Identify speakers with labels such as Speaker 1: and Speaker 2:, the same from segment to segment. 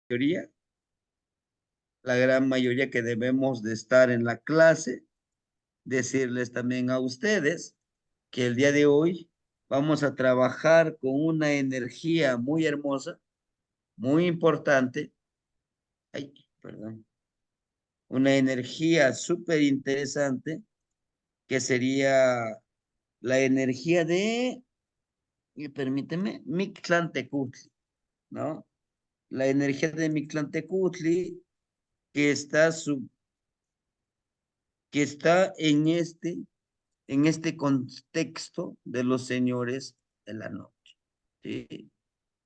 Speaker 1: mayoría, la gran mayoría que debemos de estar en la clase, decirles también a ustedes que el día de hoy vamos a trabajar con una energía muy hermosa, muy importante, ay, perdón, una energía súper interesante que sería la energía de, permíteme, Mictlantecutli, ¿no? La energía de Mictlantecutli que está, que está en este contexto de los señores de la noche, ¿sí?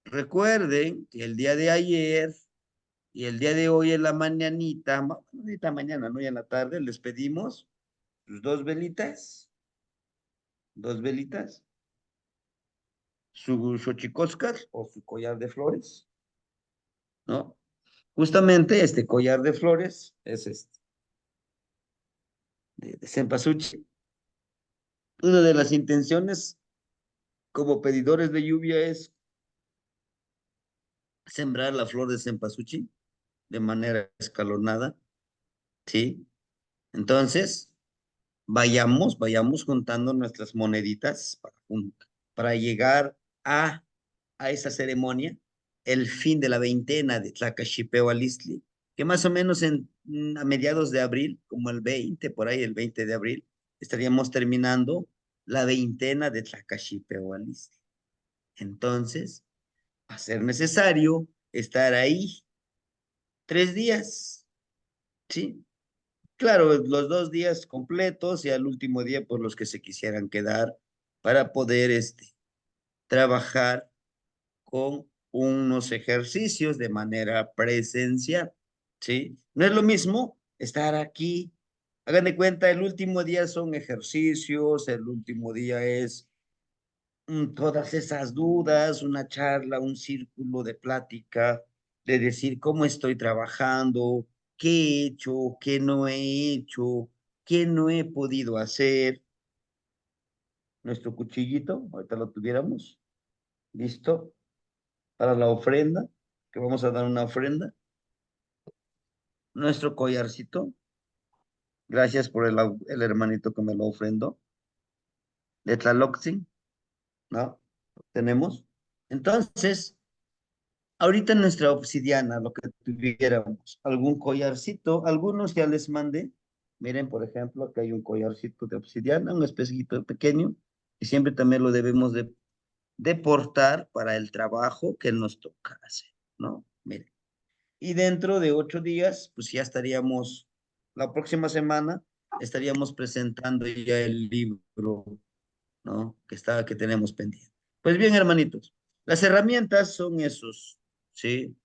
Speaker 1: Recuerden que el día de ayer y el día de hoy en la mañanita, ahorita mañana, ¿no? Y en la tarde les pedimos sus dos velitas, su xochicóscar o su collar de flores, ¿no? Justamente este collar de flores es este, de cempasúchil. Una de las intenciones como pedidores de lluvia es sembrar la flor de cempasúchil de manera escalonada, ¿sí? Entonces, vayamos juntando nuestras moneditas para llegar a esa ceremonia, el fin de la veintena de Tlacaxipehualistli, que más o menos a mediados de abril, como el 20, por ahí el 20 de abril, estaríamos terminando la veintena de Tlacaxipehualistli. Entonces, va a ser necesario estar ahí 3 días, ¿sí? Claro, los 2 días completos y al último día, por los que se quisieran quedar para poder trabajar con unos ejercicios de manera presencial, ¿sí? No es lo mismo estar aquí. Hagan de cuenta, el último día son ejercicios, el último día es todas esas dudas, una charla, un círculo de plática, de decir cómo estoy trabajando, qué he hecho, qué no he hecho, qué no he podido hacer. Nuestro cuchillito, ahorita lo tuviéramos, listo, para la ofrenda, que vamos a dar una ofrenda. Nuestro collarcito, gracias por el hermanito que me lo ofrendó, de Tlaloxin, ¿no? Tenemos. Entonces, ahorita en nuestra obsidiana, lo que tuviéramos, algún collarcito, algunos ya les mandé. Miren, por ejemplo, acá hay un collarcito de obsidiana, un espejito pequeño, y siempre también lo debemos de portar para el trabajo que nos toca hacer, ¿no? Miren. Y dentro de 8 días, pues ya estaríamos, la próxima semana, estaríamos presentando ya el libro, ¿no? Que tenemos pendiente. Pues bien, hermanitos, las herramientas son esos, ¿sí?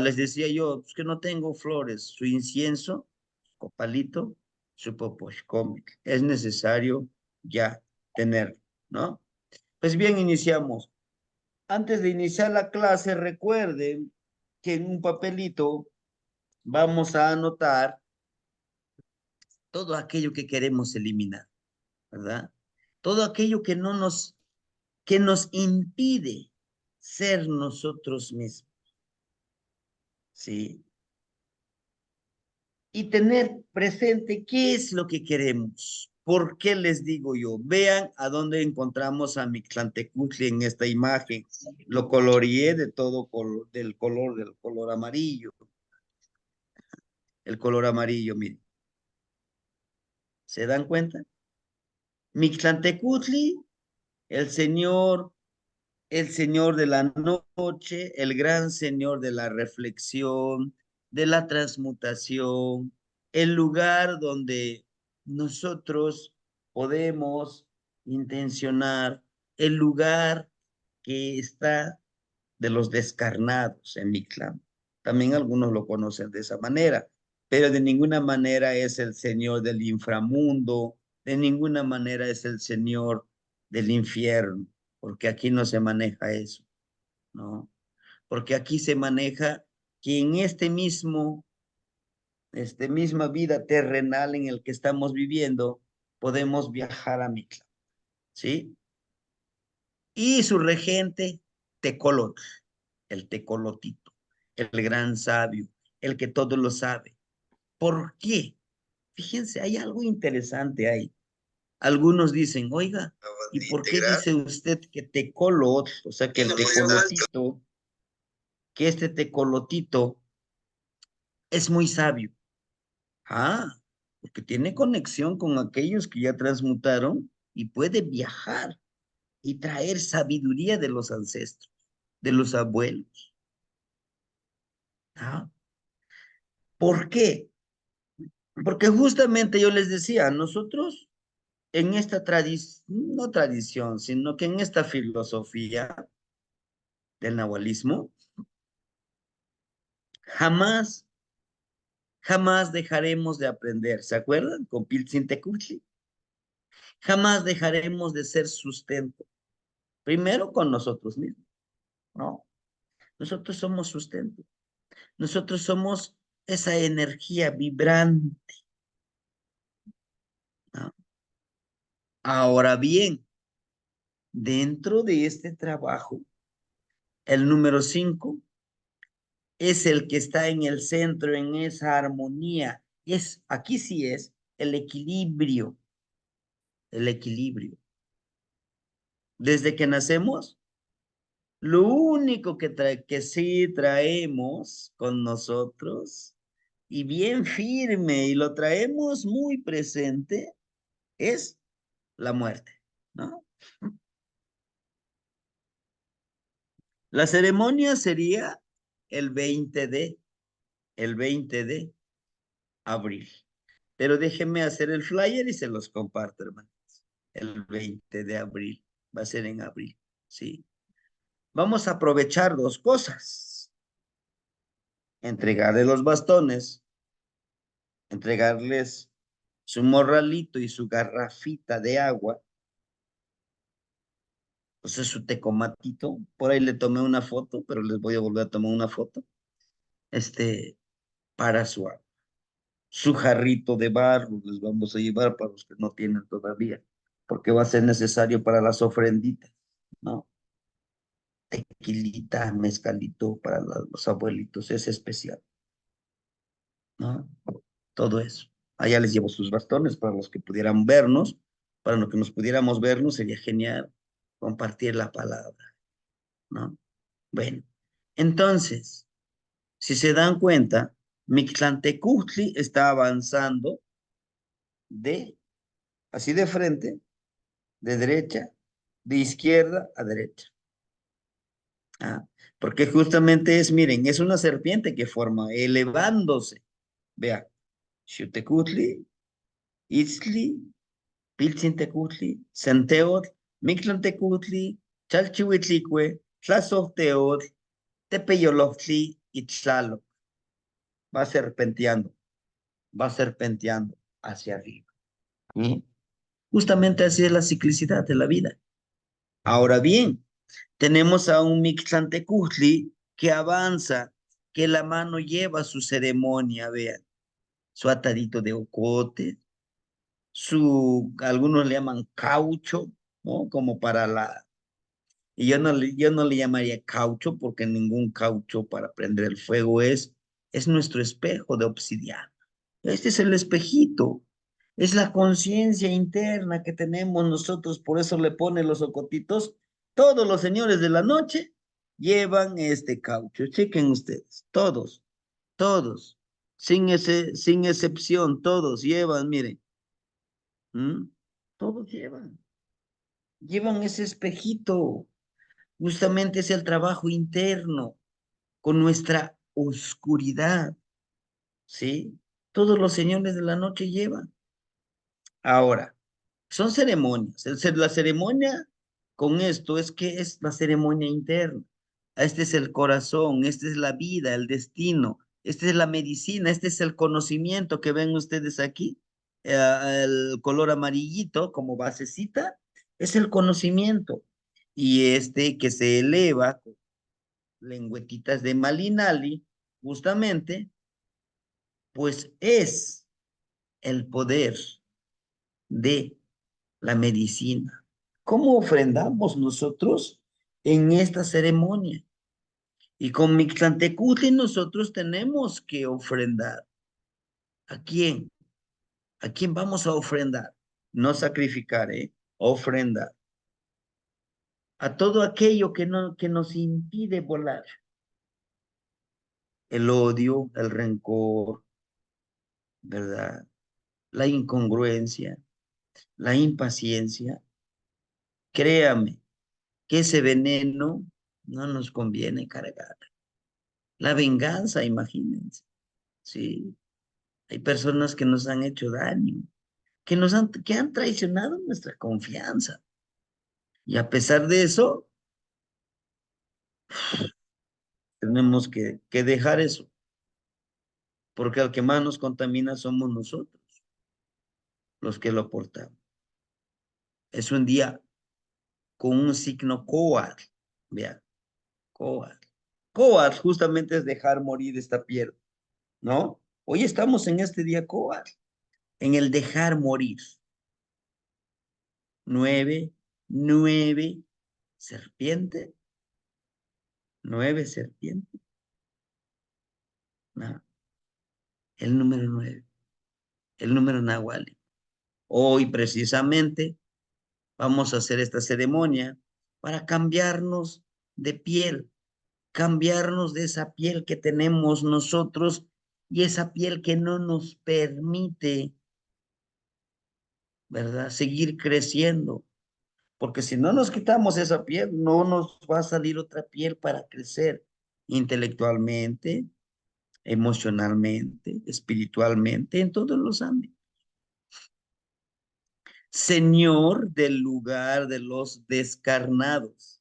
Speaker 1: Les decía yo, pues que no tengo flores, su incienso, copalito, su poposhkomitl. Es necesario ya tenerlo, ¿no? Pues bien, iniciamos. Antes de iniciar la clase, recuerden que en un papelito vamos a anotar todo aquello que queremos eliminar, ¿verdad? Todo aquello que nos impide ser nosotros mismos, ¿sí? Y tener presente qué es lo que queremos. ¿Por qué les digo yo? Vean a dónde encontramos a Mictlantecutli en esta imagen. Lo coloreé de todo color, del color amarillo. El color amarillo, miren. ¿Se dan cuenta? Mictlantecutli, el señor el Señor de la noche, el gran Señor de la reflexión, de la transmutación, el lugar donde nosotros podemos intencionar, el lugar que está de los descarnados en Mictlán. También algunos lo conocen de esa manera, pero de ninguna manera es el Señor del inframundo, de ninguna manera es el Señor del infierno, porque aquí no se maneja eso, ¿no? Porque aquí se maneja que en misma vida terrenal en el que estamos viviendo, podemos viajar a Mictlán, ¿sí? Y su regente, Tecolotl, el tecolotito, el gran sabio, el que todo lo sabe. ¿Por qué? Fíjense, hay algo interesante ahí. Algunos dicen, oiga, ¿y por qué dice usted que tecolot, o sea, que el tecolotito, que este tecolotito es muy sabio? Ah, porque tiene conexión con aquellos que ya transmutaron y puede viajar y traer sabiduría de los ancestros, de los abuelos. ¿Ah? ¿Por qué? Porque justamente yo les decía, nosotros en esta tradición, no tradición, sino que en esta filosofía del nahualismo, jamás, jamás dejaremos de aprender. ¿Se acuerdan? Con Piltzintecutli. Jamás dejaremos de ser sustento. Primero con nosotros mismos, ¿no? Nosotros somos sustento. Nosotros somos esa energía vibrante, ¿no? Ahora bien, dentro de este trabajo, el número 5 es el que está en el centro, en esa armonía. Aquí sí es el equilibrio, el equilibrio. Desde que nacemos, lo único que sí traemos con nosotros y bien firme y lo traemos muy presente es la muerte, ¿no? La ceremonia sería el 20 de, el 20 de abril. Pero déjenme hacer el flyer y se los comparto, hermano. El 20 de abril. Va a ser en abril, ¿sí? Vamos a aprovechar dos cosas. Entregarle los bastones, entregarles su morralito y su garrafita de agua, o sea, su tecomatito. Por ahí le tomé una foto, pero les voy a volver a tomar una foto. Para su jarrito de barro, les vamos a llevar para los que no tienen todavía, porque va a ser necesario para las ofrenditas, ¿no? Tequilita, mezcalito para los abuelitos, es especial, ¿no? Todo eso. Allá les llevo sus bastones para los que pudieran vernos, para los que nos pudiéramos vernos, sería genial compartir la palabra, ¿no? Bueno, entonces, si se dan cuenta, Mictlantecutli está avanzando de, así de frente, de derecha, de izquierda a derecha. Ah, porque justamente es, miren, es una serpiente que forma, elevándose. Vea, Xutecutli, Itzli, Piltzintecutli, Senteot, Mictlantecutli, Chalchihuitlicue, Tlazohteot, Tepeyolotli y Tlaloc. Va serpenteando, va serpenteando hacia arriba. ¿Sí? Justamente así es la ciclicidad de la vida. Ahora bien, tenemos a un Mictlantecutli que avanza, que la mano lleva su ceremonia, vean, su atadito de ocote, algunos le llaman caucho, ¿no? Como para y yo no le llamaría caucho porque ningún caucho para prender el fuego es nuestro espejo de obsidiana. Este es el espejito, es la conciencia interna que tenemos nosotros, por eso le ponen los ocotitos. Todos los señores de la noche llevan este caucho. Chequen ustedes, todos, todos, sin excepción, todos llevan, miren, ¿m? Todos llevan ese espejito. Justamente es el trabajo interno con nuestra oscuridad, ¿sí? Todos los señores de la noche llevan. Ahora, son ceremonias. La ceremonia con esto es que es la ceremonia interna. Este es el corazón, esta es la vida, el destino, esta es la medicina, este es el conocimiento que ven ustedes aquí. El color amarillito como basecita es el conocimiento. Y este que se eleva con lengüetitas de Malinali, justamente, pues es el poder de la medicina. ¿Cómo ofrendamos nosotros en esta ceremonia? Y con Mictlantecutli nosotros tenemos que ofrendar. ¿A quién? ¿A quién vamos a ofrendar? No sacrificar, ¿eh? Ofrendar. A todo aquello que nos impide volar. El odio, el rencor, ¿verdad? La incongruencia, la impaciencia. Créame que ese veneno no nos conviene cargar. La venganza, imagínense, ¿sí? Hay personas que nos han hecho daño, que han traicionado nuestra confianza. Y a pesar de eso, tenemos que dejar eso, porque al que más nos contamina somos nosotros, los que lo portamos. Es un día con un signo Coat, vean, Coat. Coat justamente es dejar morir esta piel, ¿no? Hoy estamos en este día Coat, en el dejar morir. 9, 9, serpiente, 9 serpiente, no, el número 9, el número Nahuali. Hoy precisamente vamos a hacer esta ceremonia para cambiarnos de piel, cambiarnos de esa piel que tenemos nosotros y esa piel que no nos permite, ¿verdad? Seguir creciendo. Porque si no nos quitamos esa piel, no nos va a salir otra piel para crecer intelectualmente, emocionalmente, espiritualmente, en todos los ámbitos. Señor del lugar de los descarnados.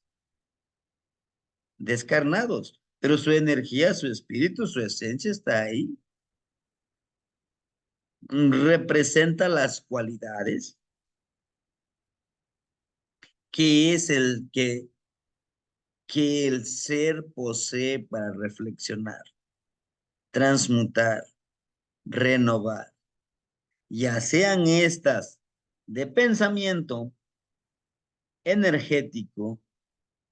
Speaker 1: Descarnados, pero su energía, su espíritu, su esencia está ahí. Representa las cualidades que es el que el ser posee para reflexionar, transmutar, renovar, ya sean estas de pensamiento, energético,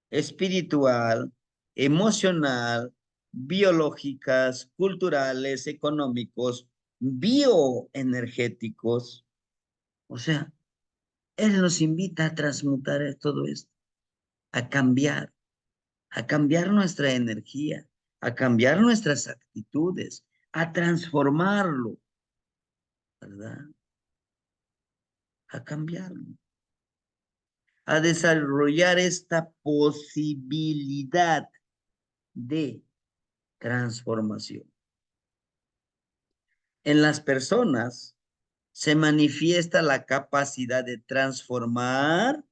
Speaker 1: espiritual, emocional, biológicas, culturales, económicos, bioenergéticos. O sea, Él nos invita a transmutar todo esto, a cambiar nuestra energía, a cambiar nuestras actitudes, a transformarlo, ¿verdad? A cambiarlo, a desarrollar esta posibilidad de transformación. En las personas se manifiesta la capacidad de transformar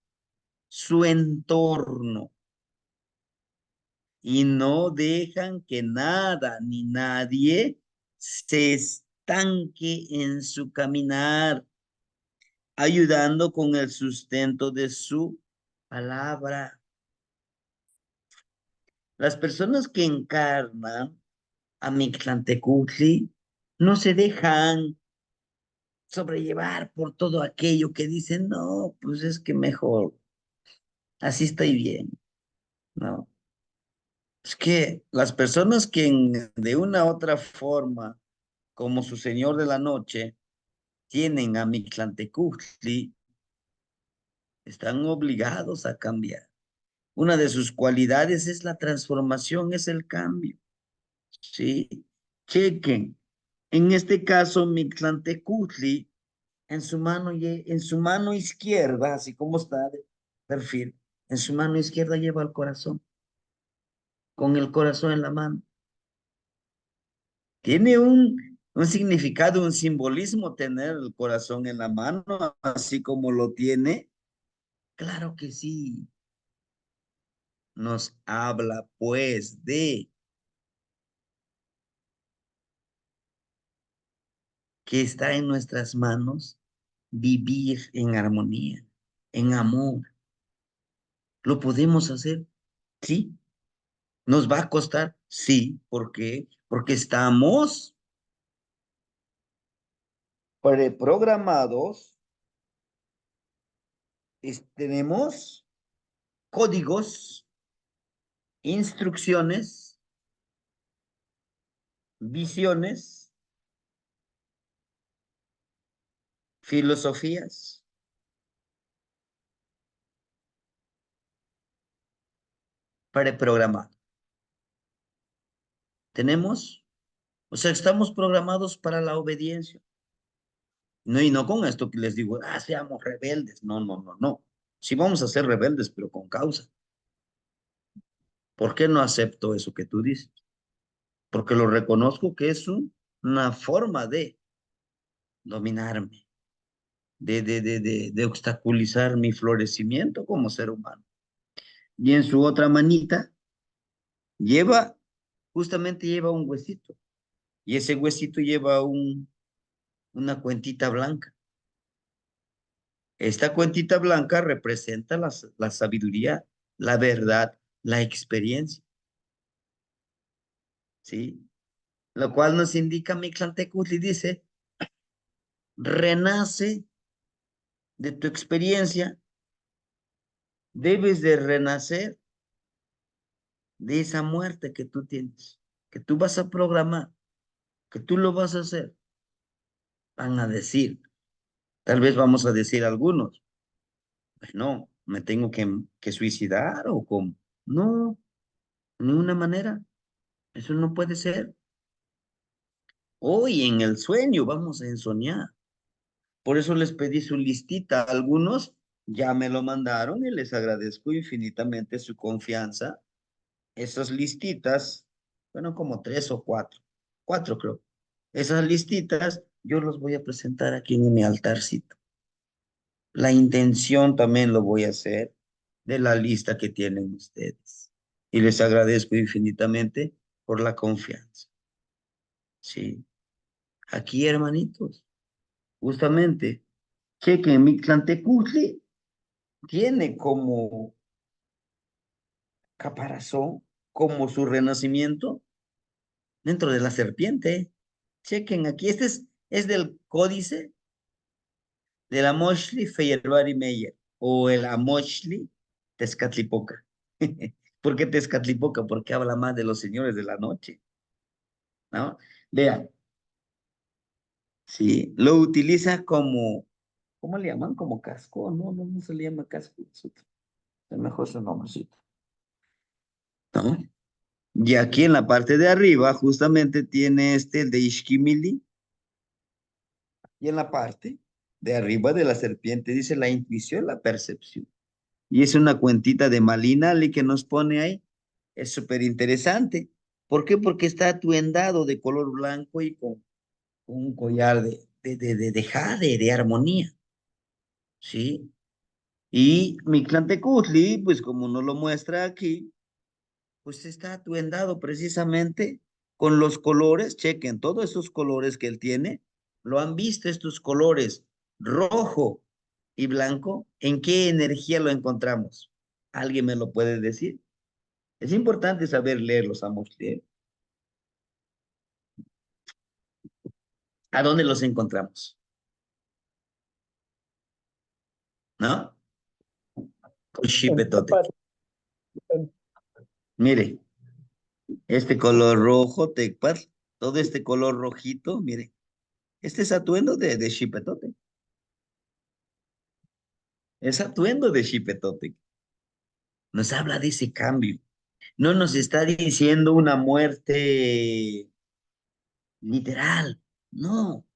Speaker 1: su entorno y no dejan que nada ni nadie se estanque en su caminar, ayudando con el sustento de su palabra. Las personas que encarnan a Mictlantecutli no se dejan sobrellevar por todo aquello que dicen, no, pues es que mejor, así estoy bien, ¿no? Es que las personas que de una u otra forma, como su señor de la noche, tienen a Mictlantecutli, están obligados a cambiar. Una de sus cualidades es la transformación, es el cambio, ¿sí? Chequen, en este caso Mictlantecutli, en su mano izquierda, así como está de perfil, en su mano izquierda lleva el corazón, con el corazón en la mano. Tiene un significado, un simbolismo tener el corazón en la mano, así como lo tiene. Claro que sí. Nos habla pues de que está en nuestras manos vivir en armonía, en amor. ¿Lo podemos hacer? Sí. ¿Nos va a costar? Sí. ¿Por qué? Porque estamos preprogramados, tenemos códigos, instrucciones visiones, filosofías, preprogramadas. Tenemos, o sea, estamos programados para la obediencia. No, y no con esto que les digo, seamos rebeldes. No, no, no, no. Sí vamos a ser rebeldes, pero con causa. ¿Por qué no acepto eso que tú dices? Porque lo reconozco que es una forma de dominarme, de obstaculizar mi florecimiento como ser humano. Y en su otra manita lleva, justamente lleva un huesito. Y ese huesito lleva una cuentita blanca. Esta cuentita blanca representa la sabiduría, la verdad, la experiencia, ¿sí? Lo cual nos indica Mictlantecutli, dice, renace de tu experiencia, debes de renacer de esa muerte que tú tienes, que tú vas a programar, que tú lo vas a hacer. Van a decir, tal vez vamos a decir algunos, pues no, me tengo que suicidar o cómo. No, de ninguna manera, eso no puede ser. Hoy en el sueño vamos a ensoñar. Por eso les pedí su listita. Algunos ya me lo mandaron y les agradezco infinitamente su confianza. Esas listitas, bueno, como 3 o 4, 4 creo. Esas listitas yo los voy a presentar aquí en mi altarcito. La intención también lo voy a hacer de la lista que tienen ustedes. Y les agradezco infinitamente por la confianza. Sí, aquí hermanitos, justamente, chequen, Mictlantecutli tiene como caparazón, como su renacimiento dentro de la serpiente. Chequen aquí, es del códice de la Moshli Feyerabadi Meyer o el Amoshli Tezcatlipoca. ¿Por qué Tezcatlipoca? Porque habla más de los señores de la noche, ¿no? Vean, sí, lo utiliza como, ¿cómo le llaman? Como casco, no, no, no se le llama casco, es mejor su nombrecito, ¿no? Y aquí en la parte de arriba, justamente tiene el de Ishkimili, y en la parte de arriba de la serpiente dice la intuición, la percepción. Y es una cuentita de Malinali que nos pone ahí. Es súper interesante. ¿Por qué? Porque está atuendado de color blanco y con un collar de jade, de armonía. ¿Sí? Y Mictlantecutli, pues como nos lo muestra aquí, pues está atuendado precisamente con los colores, chequen, todos esos colores que él tiene, lo han visto estos colores rojo y blanco, ¿en qué energía lo encontramos? ¿Alguien me lo puede decir? Es importante saber leerlos, amos. ¿A dónde los encontramos? ¿No? Con
Speaker 2: En
Speaker 1: Xipetotec.
Speaker 2: Tecpat, en
Speaker 1: Mire, este color rojo, Tecpat, todo este color rojito, mire, este es atuendo de Xipetotec. Es atuendo de Xipetotec. Nos habla de ese cambio. No nos está diciendo una muerte literal. No,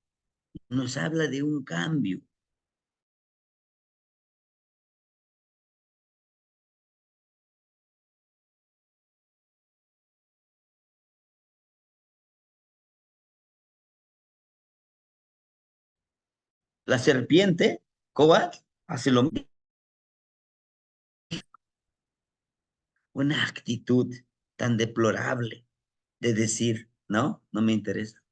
Speaker 1: nos habla de un cambio. La serpiente, Cobalt, hace lo mismo. Una actitud tan deplorable de decir, no, no me interesa,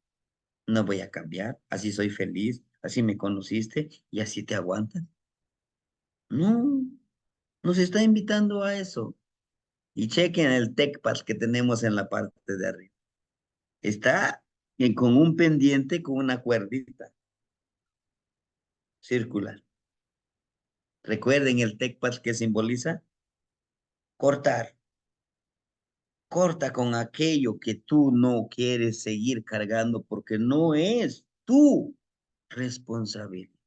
Speaker 1: no voy a cambiar, así soy feliz, así me conociste y así te aguantas. No, nos está invitando a eso. Y chequen el TechPad que tenemos en la parte de arriba. Está con un pendiente con una cuerdita circular. Recuerden el TechPad que simboliza cortar, Corta con aquello que tú no quieres seguir cargando porque no es tu responsabilidad.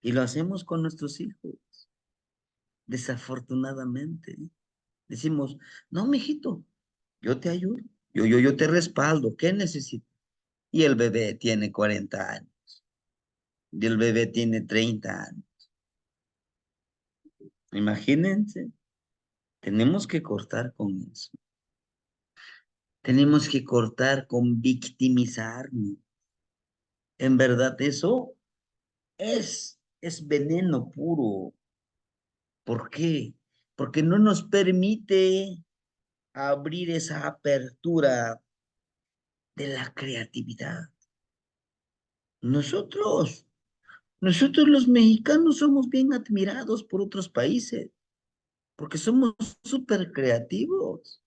Speaker 1: Y lo hacemos con nuestros hijos, desafortunadamente. Decimos, no, mijito, yo te ayudo, yo te respaldo, ¿qué necesitas? Y el bebé tiene 40 años, y el bebé tiene 30 años. Imagínense, tenemos que cortar con eso. Tenemos que cortar con victimizarnos. En verdad, eso es veneno puro. ¿Por qué? Porque no nos permite abrir esa apertura de la creatividad. Nosotros, nosotros los mexicanos somos bien admirados por otros países, porque somos súper creativos,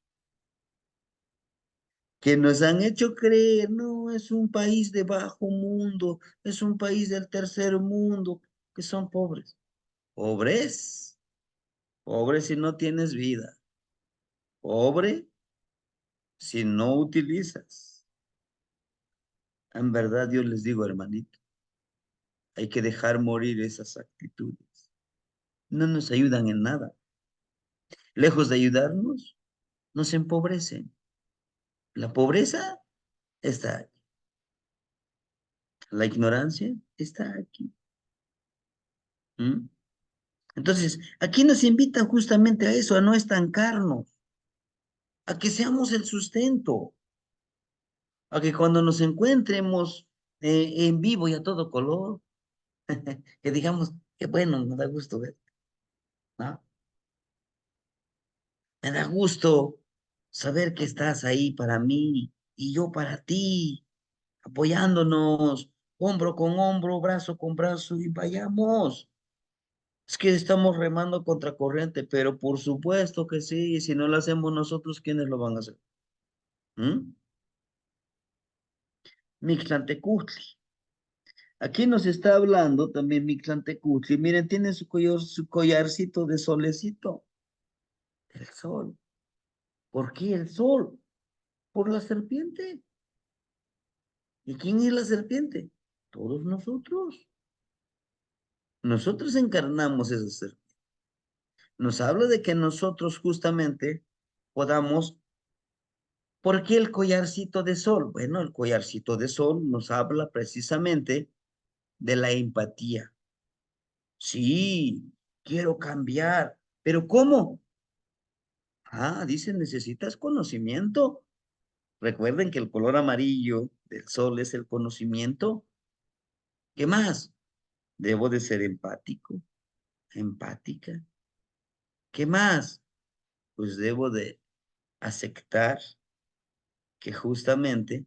Speaker 1: que nos han hecho creer, no, es un país de bajo mundo, es un país del tercer mundo, que son pobres. Pobres, pobres si no tienes vida, pobre si no utilizas. En verdad, yo les digo, hermanito, hay que dejar morir esas actitudes. No nos ayudan en nada. Lejos de ayudarnos, nos empobrecen. La pobreza está aquí. La ignorancia está aquí. ¿Mm? Entonces, aquí nos invitan justamente a eso, a no estancarnos, a que seamos el sustento, a que cuando nos encuentremos en vivo y a todo color, que digamos, qué bueno, me da gusto ver, ¿no? Me da gusto saber que estás ahí para mí y yo para ti, apoyándonos, hombro con hombro, brazo con brazo y vayamos. Es que estamos remando contra corriente, pero por supuesto que sí, si no lo hacemos nosotros, ¿quiénes lo van a hacer? ¿Mm? Mixtlantecutli. Aquí nos está hablando también Mixtlantecutli. Miren, tiene su collarcito de solecito. El sol. ¿Por qué el sol? Por la serpiente. ¿Y quién es la serpiente? Todos nosotros. Nosotros encarnamos esa serpiente. Nos habla de que nosotros justamente podamos. ¿Por qué el collarcito de sol? Bueno, el collarcito de sol nos habla precisamente de la empatía. Sí, quiero cambiar, pero ¿cómo? Ah, dice, necesitas conocimiento. Recuerden que el color amarillo del sol es el conocimiento. ¿Qué más? Debo de ser empático, empática. ¿Qué más? Pues debo de aceptar que justamente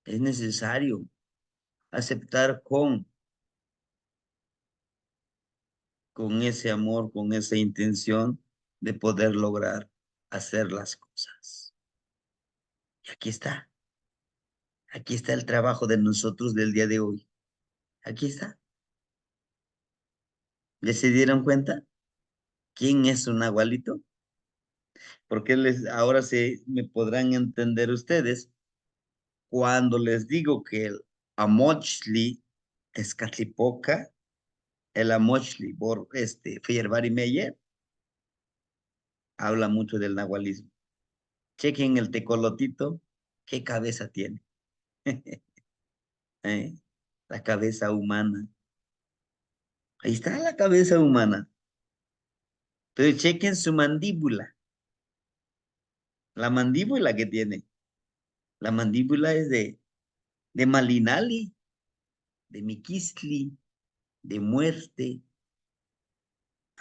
Speaker 1: es necesario aceptar con ese amor, con esa intención de poder lograr hacer las cosas. Y aquí está el trabajo de nosotros del día de hoy. Aquí está. ¿Ya se dieron cuenta? ¿Quién es un agualito? Porque ahora me podrán entender ustedes cuando les digo que el Amochli Tezcatlipoca, el Amochli por Feyerabad Meyer, habla mucho del nahualismo. Chequen el tecolotito, qué cabeza tiene. ¿Eh? La cabeza humana. Ahí está la cabeza humana. Pero chequen su mandíbula. La mandíbula que tiene. La mandíbula es de Malinali, de Miquistli, de muerte,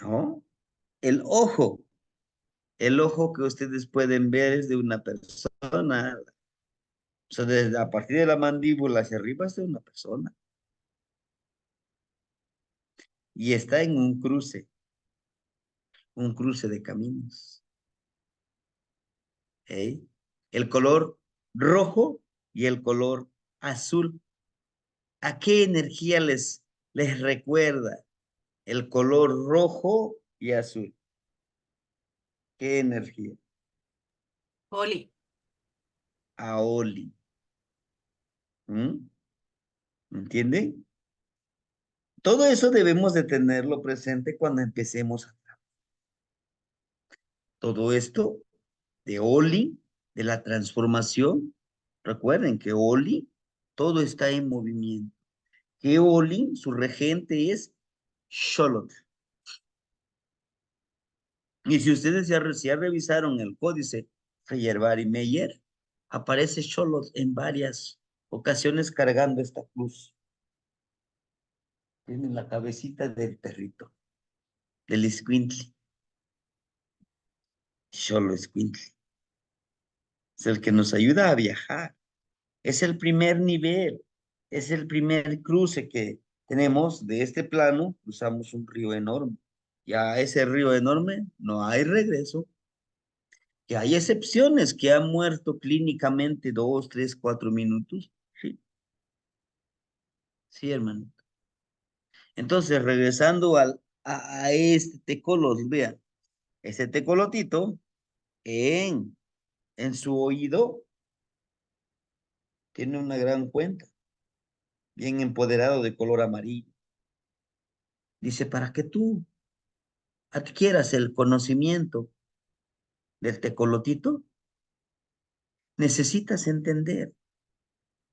Speaker 1: ¿no? El ojo. El ojo que ustedes pueden ver es de una persona. O sea, a partir de la mandíbula hacia arriba es de una persona. Y está en un cruce de caminos. ¿Eh? El color rojo y el color azul. ¿A qué energía les recuerda el color rojo y azul? ¿Qué energía?
Speaker 2: Oli.
Speaker 1: Aoli. ¿Mm? ¿Me entienden? Todo eso debemos de tenerlo presente cuando empecemos a todo esto de Oli, de la transformación. Recuerden que Oli, todo está en movimiento. Que Oli, su regente es Sholot. Y si ustedes ya revisaron el códice Feyerabad y Meyer, aparece Sholot en varias ocasiones cargando esta cruz. Tiene la cabecita del perrito, del escuintle. Solo escuintle. Es el que nos ayuda a viajar. Es el primer nivel. Es el primer cruce que tenemos de este plano. Cruzamos un río enorme. Ya a ese río enorme no hay regreso. Que hay excepciones que han muerto clínicamente 2, 3, 4 minutos. Sí, sí, hermano. Entonces, regresando a este tecolot, vean, ese tecolotito en su oído tiene una gran cuenta, bien empoderado de color amarillo. Dice, para que tú adquieras el conocimiento del tecolotito, necesitas entender,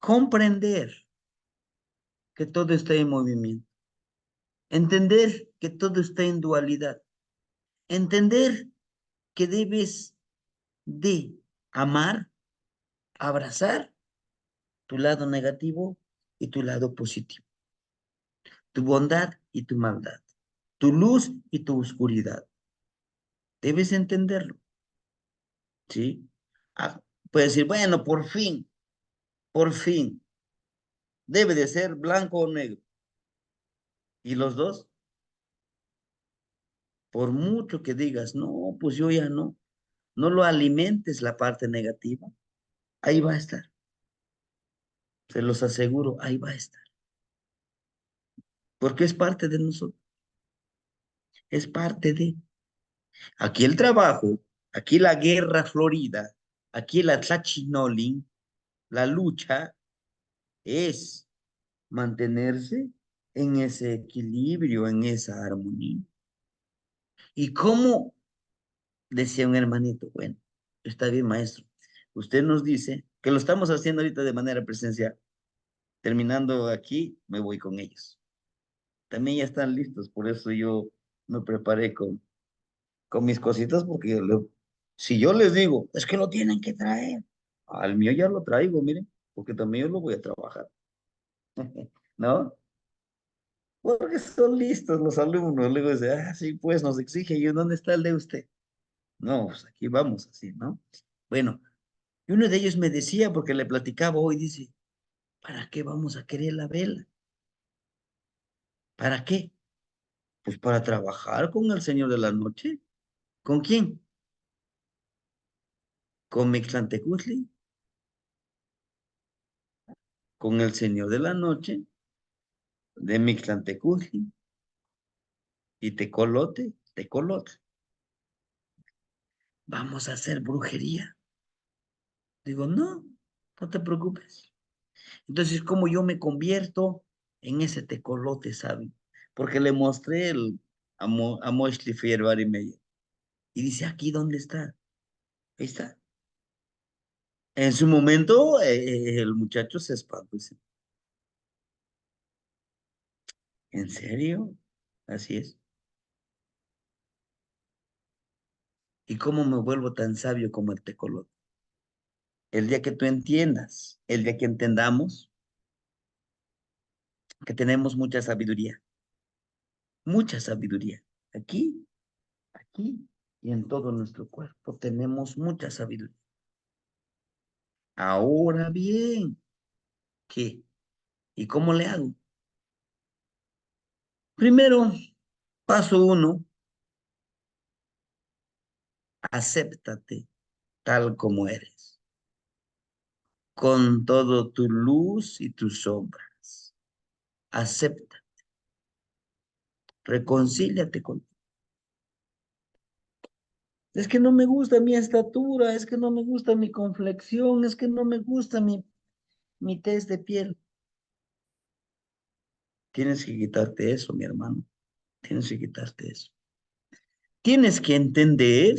Speaker 1: comprender que todo está en movimiento, entender que todo está en dualidad, entender que debes de amar, abrazar tu lado negativo y tu lado positivo, tu bondad y tu maldad, tu luz y tu oscuridad. Debes entenderlo, ¿sí? Ah, puedes decir, bueno, por fin, debe de ser blanco o negro. ¿Y los dos? Por mucho que digas, no, pues yo ya no, no lo alimentes la parte negativa, ahí va a estar, se los aseguro, ahí va a estar, porque es parte de nosotros, es parte de, aquí el trabajo, aquí la guerra florida, aquí la tlachinolin, la lucha es mantenerse en ese equilibrio, en esa armonía. ¿Y cómo? Decía un hermanito, bueno, está bien, maestro. Usted nos dice que lo estamos haciendo ahorita de manera presencial. Terminando aquí, me voy con ellos. También ya están listos, por eso yo me preparé con mis cositas, porque si yo les digo, es que lo tienen que traer, al mío ya lo traigo, miren, porque también yo lo voy a trabajar, ¿no? Porque son listos los alumnos. Luego dice, ah, sí, pues nos exige. ¿Y dónde está el de usted? No, pues aquí vamos así, ¿no? Bueno, y uno de ellos me decía, porque le platicaba hoy, dice, ¿para qué vamos a querer la vela? ¿Para qué? Pues para trabajar con el Señor de la Noche. ¿Con quién? Con Mixtlantecutli, con el Señor de la Noche, de Mixtlantecutli y Tecolote, Tecolote. Vamos a hacer brujería. Digo, no, no te preocupes. Entonces, ¿cómo yo me convierto en ese tecolote, sabe? Porque le mostré a Moshli Fierbar y Meyer. Y dice, ¿aquí dónde está? Ahí está. En su momento, el muchacho se espantó. Dice, ¿en serio? Así es. ¿Y cómo me vuelvo tan sabio como el tecolote? El día que tú entiendas, el día que entendamos que tenemos mucha sabiduría. Aquí, aquí y en todo nuestro cuerpo tenemos mucha sabiduría. Ahora bien, ¿qué? ¿Y cómo le hago? Primero, paso uno, acéptate tal como eres, con todo tu luz y tus sombras. Acepta, reconcíliate con. Es que no me gusta mi estatura, es que no me gusta mi complexión, es que no me gusta mi tez de piel. Tienes que quitarte eso, mi hermano. Tienes que quitarte eso. Tienes que entender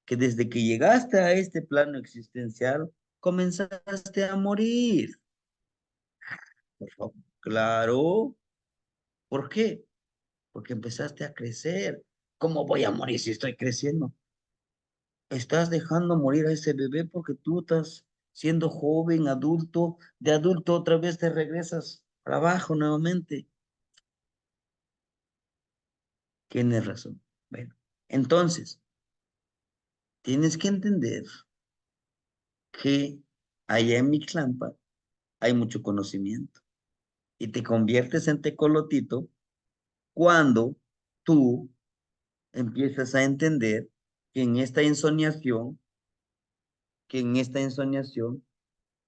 Speaker 1: que desde que llegaste a este plano existencial, comenzaste a morir. Por favor. Claro. ¿Por qué? Porque empezaste a crecer. ¿Cómo voy a morir si estoy creciendo? Estás dejando morir a ese bebé porque tú estás siendo joven, adulto, de adulto otra vez te regresas para abajo nuevamente. Tienes razón. Bueno, entonces, tienes que entender que allá en Mixlampa hay mucho conocimiento y te conviertes en tecolotito cuando tú empiezas a entender que en esta ensoñación, que en esta ensoñación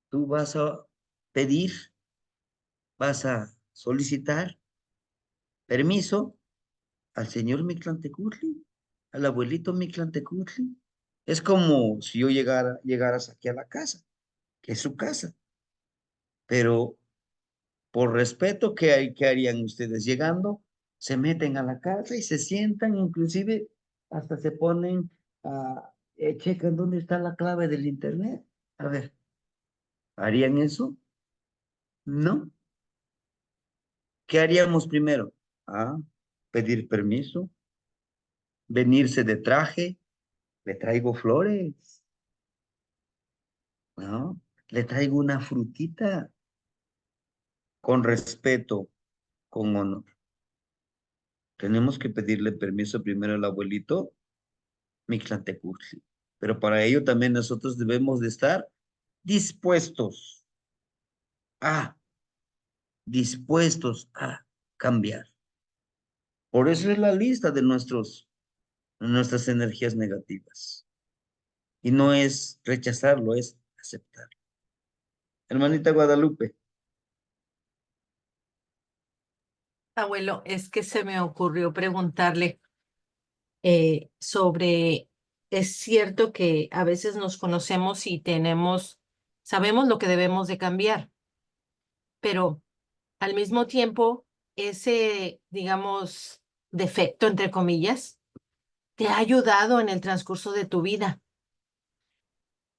Speaker 1: tú vas a pedir, vas a solicitar permiso al señor Mictlantecutli, al abuelito Mictlantecutli. Es como si yo llegaras aquí a la casa, que es su casa, pero por respeto, ¿qué harían ustedes? Llegando, se meten a la casa y se sientan, inclusive hasta se ponen checan dónde está la clave del internet. A ver, ¿harían eso? No. ¿Qué haríamos primero? Ah, pedir permiso, venirse de traje, le traigo flores, ¿no? Le traigo una frutita con respeto, con honor. Tenemos que pedirle permiso primero al abuelito Mictlantecutli. Pero para ello también nosotros debemos de estar dispuestos a, dispuestos a cambiar. Por eso es la lista de nuestras energías negativas. Y no es rechazarlo, es aceptarlo. Hermanita Guadalupe.
Speaker 2: Abuelo, es que se me ocurrió preguntarle sobre, es cierto que a veces nos conocemos y sabemos lo que debemos de cambiar, pero al mismo tiempo, ese, digamos, defecto, entre comillas, te ha ayudado en el transcurso de tu vida.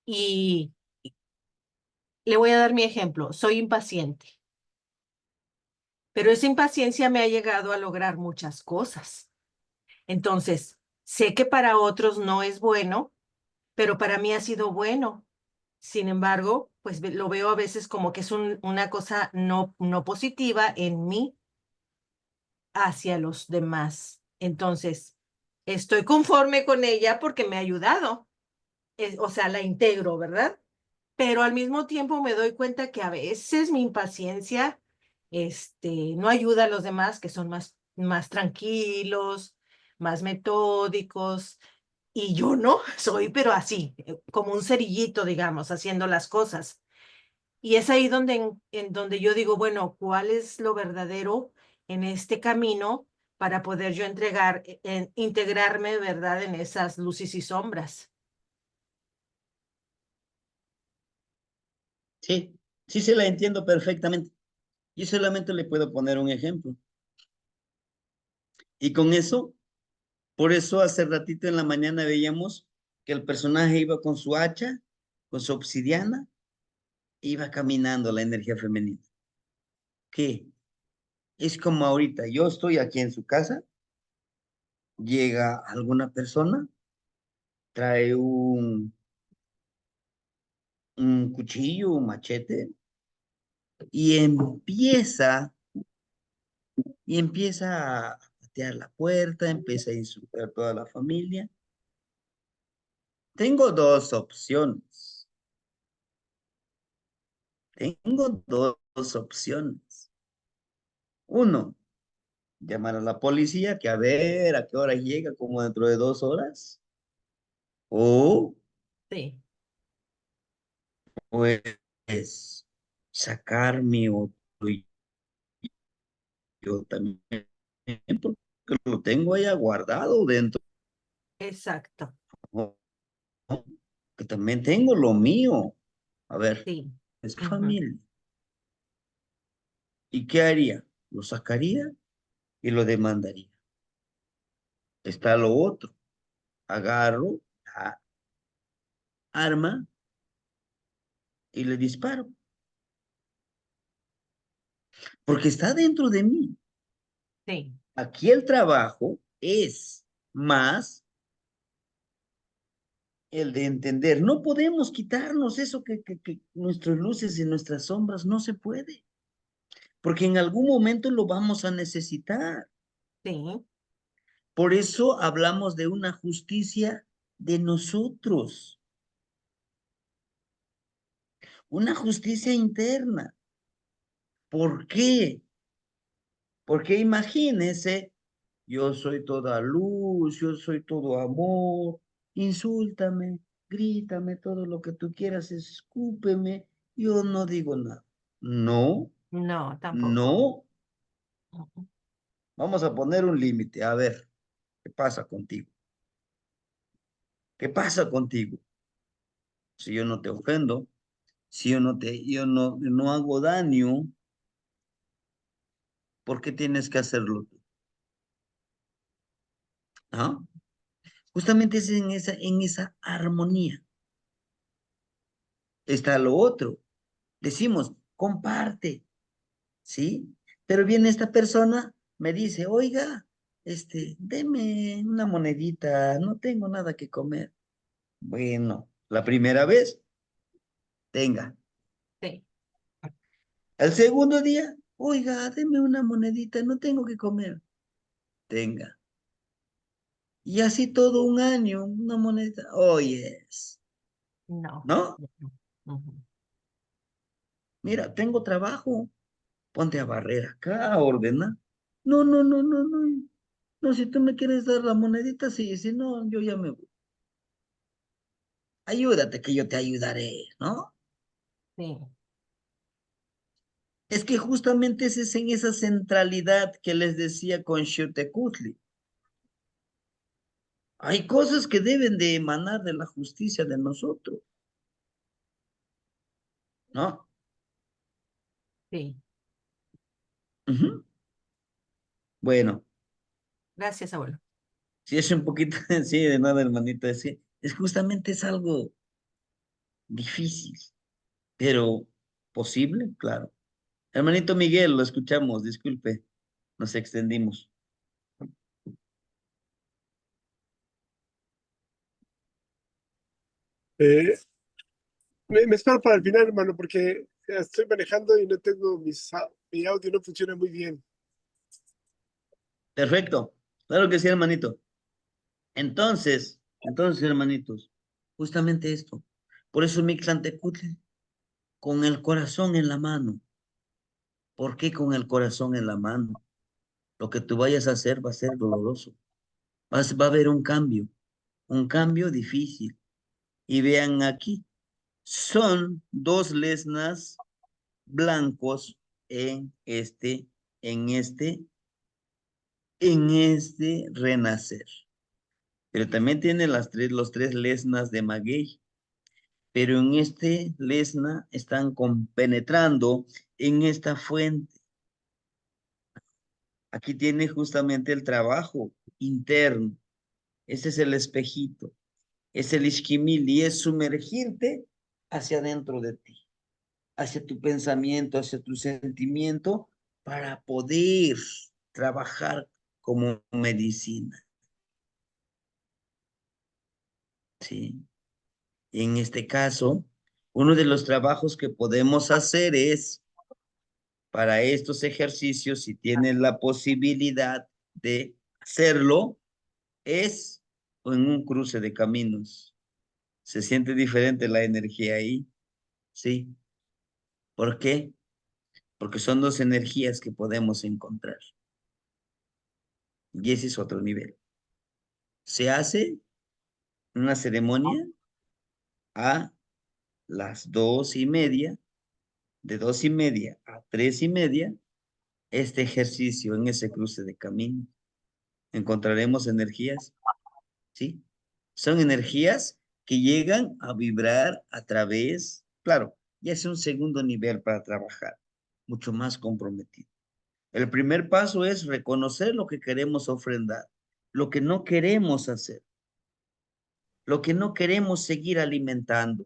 Speaker 2: Y le voy a dar mi ejemplo. Soy impaciente, pero esa impaciencia me ha llegado a lograr muchas cosas. Entonces, sé que para otros no es bueno, pero para mí ha sido bueno. Sin embargo, pues lo veo a veces como que es una cosa no positiva en mí hacia los demás. Entonces, estoy conforme con ella porque me ha ayudado. O sea, la integro, ¿verdad? Pero al mismo tiempo me doy cuenta que a veces mi impaciencia, no ayuda a los demás que son más tranquilos, más metódicos, y yo no, soy pero así, como un cerillito, digamos, haciendo las cosas. Y es ahí donde, en donde yo digo, bueno, ¿cuál es lo verdadero en este camino para poder yo integrarme, ¿verdad?, en esas luces y sombras?
Speaker 1: Sí, sí se la entiendo perfectamente. Yo solamente le puedo poner un ejemplo. Y con eso, por eso hace ratito en la mañana veíamos que el personaje iba con su hacha, con su obsidiana, iba caminando la energía femenina. ¿Qué? Es como ahorita, yo estoy aquí en su casa, llega alguna persona, trae un cuchillo, un machete, y empieza a patear la puerta, empieza a insultar a toda la familia. Tengo dos opciones. Tengo dos opciones. Uno, llamar a la policía, que a ver a qué hora llega, como dentro de 2 horas. O,
Speaker 2: Sí,
Speaker 1: pues, sacar mi otro yo también, porque lo tengo ahí guardado dentro.
Speaker 2: exacto.
Speaker 1: No, que también tengo lo mío. A ver,
Speaker 2: Sí.
Speaker 1: es
Speaker 2: Ujú.
Speaker 1: familia. ¿Y qué haría? Lo sacaría y lo demandaría. Está lo otro. Agarro la arma y le disparo. Porque está dentro de mí.
Speaker 2: Sí,
Speaker 1: Aquí el trabajo es más el de entender. No podemos quitarnos eso que nuestras luces y nuestras sombras no se puede. Porque en algún momento lo vamos a necesitar.
Speaker 2: sí,
Speaker 1: Por eso hablamos de una justicia de nosotros, una justicia interna. ¿Por qué? Porque imagínese, yo soy toda luz, yo soy todo amor, insúltame, grítame todo lo que tú quieras, escúpeme, yo no digo nada. No,
Speaker 2: no, tampoco.
Speaker 1: no,
Speaker 2: Ujú.
Speaker 1: vamos a poner un límite. A ver, ¿qué pasa contigo? ¿Qué pasa contigo? Si yo no te ofendo, si yo no hago daño, ¿por qué tienes que hacerlo tú? ¿Ah? Justamente es en esa armonía está lo otro. Decimos, comparte, ¿sí? Pero viene esta persona, me dice, oiga, deme una monedita, no tengo nada que comer. Bueno, la primera vez, tenga.
Speaker 2: Sí,
Speaker 1: El segundo día, oiga, deme una monedita, no tengo que comer. Tenga. Y así todo un año, una moneda. Oyes,
Speaker 2: no.
Speaker 1: ¿no?
Speaker 2: No. Ujú.
Speaker 1: Mira, tengo trabajo. Ponte a barrer acá, a ordenar. No, no, no, no, no. No, si tú me quieres dar la monedita, sí, si no, yo ya me voy. Ayúdate que yo te ayudaré, ¿no?
Speaker 2: Sí,
Speaker 1: Es que justamente ese es en esa centralidad que les decía con Xiuhtecutli. Hay cosas que deben de emanar de la justicia de nosotros, ¿no?
Speaker 2: sí.
Speaker 1: Ujú. Bueno,
Speaker 2: Gracias, abuelo.
Speaker 1: si es un poquito, sí, de nada, hermanito, es justamente es algo difícil, pero posible, claro. Hermanito Miguel, lo escuchamos, disculpe, nos extendimos.
Speaker 3: Eh, me espero para el final, hermano, porque estoy manejando y no tengo mi audio no funciona muy bien.
Speaker 1: Perfecto, claro que sí, hermanito. Entonces, hermanitos, justamente esto. Por eso Mictlantecutli, con el corazón en la mano. ¿Por qué con el corazón en la mano? Lo que tú vayas a hacer va a ser doloroso. Va a haber un cambio difícil. Y vean aquí, son dos lesnas blancos en este, en este, en este renacer. Pero también tiene los tres lesnas de maguey. Pero en este lesna están compenetrando en esta fuente. Aquí tiene justamente el trabajo interno. Ese es el espejito. Es el isquimil y es sumergirte hacia adentro de ti, hacia tu pensamiento, hacia tu sentimiento, para poder trabajar como medicina. ¿Sí? Y en este caso, uno de los trabajos que podemos hacer es para estos ejercicios, si tienes la posibilidad de hacerlo, es en un cruce de caminos. Se siente diferente la energía ahí, ¿sí? ¿Por qué? Porque son dos energías que podemos encontrar. Y ese es otro nivel. Se hace una ceremonia a las 2:30, de 2:30 a 3:30, este ejercicio en ese cruce de caminos. Encontraremos energías, ¿sí? Son energías que llegan a vibrar a través, claro, ya es un segundo nivel para trabajar, mucho más comprometido. El primer paso es reconocer lo que queremos ofrendar, lo que no queremos hacer, lo que no queremos seguir alimentando,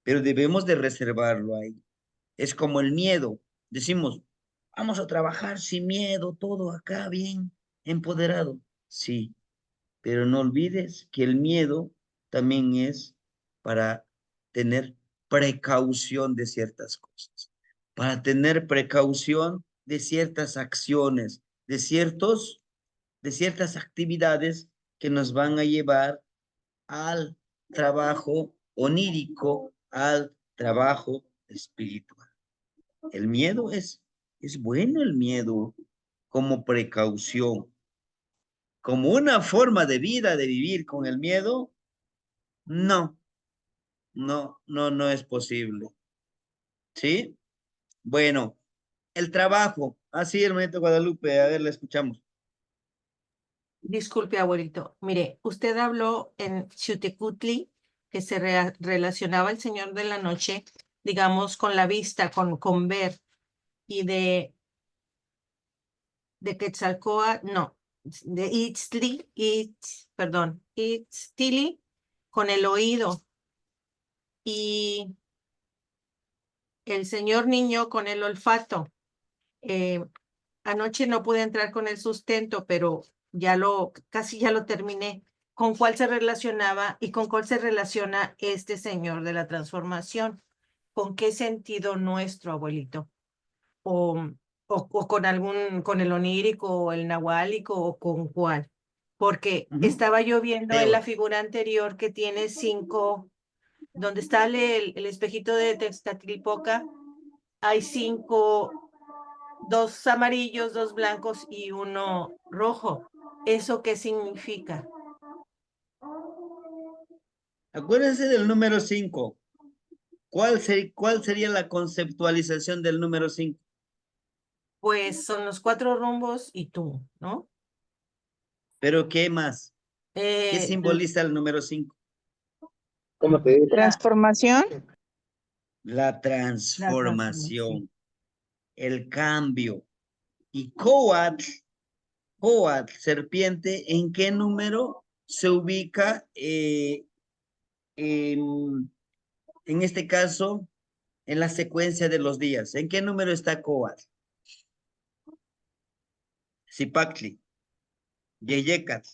Speaker 1: pero debemos de reservarlo ahí. Es como el miedo. Decimos, vamos a trabajar sin miedo, todo acá bien, empoderado. Sí, pero no olvides que el miedo también es para tener precaución de ciertas cosas, para tener precaución de ciertas acciones, de ciertas actividades que nos van a llevar al trabajo onírico, al trabajo espiritual. El miedo es bueno el miedo como precaución, como una forma de vida de vivir con el miedo. No, no es posible. ¿Sí? Bueno, el trabajo. Así, hermanito Guadalupe, a ver, le escuchamos.
Speaker 2: Disculpe, abuelito. Mire, usted habló en Xiuhtecutli que se relacionaba el Señor de la Noche, digamos, con la vista, con ver, y de Quetzalcóatl, no, de Itztli con el oído, y el señor niño con el olfato. Eh, Anoche no pude entrar con el sustento, pero casi ya lo terminé. ¿Con cuál se relacionaba y con cuál se relaciona este señor de la transformación? ¿Con qué sentido nuestro, abuelito? ¿O, o con el onírico o el nahuálico o con cuál? Porque estaba yo viendo en la figura anterior que tiene 5, donde está el espejito de Tezcatlipoca, hay 5, 2 amarillos, 2 blancos y 1 rojo. ¿Eso qué significa?
Speaker 1: Acuérdense del número 5. ¿Cuál sería la conceptualización del número 5?
Speaker 2: Pues son los 4 rumbos y tú, ¿no?
Speaker 1: Pero ¿qué más? ¿Qué
Speaker 2: Eh,
Speaker 1: simboliza el número 5?
Speaker 4: ¿Cómo te digo?
Speaker 5: Transformación.
Speaker 1: La
Speaker 2: la transformación.
Speaker 1: transformación, el cambio. Y Coatl, serpiente, ¿en qué número se ubica en este caso en la secuencia de los días? ¿En qué número está Coatl? Zipactli, Yeyecatl,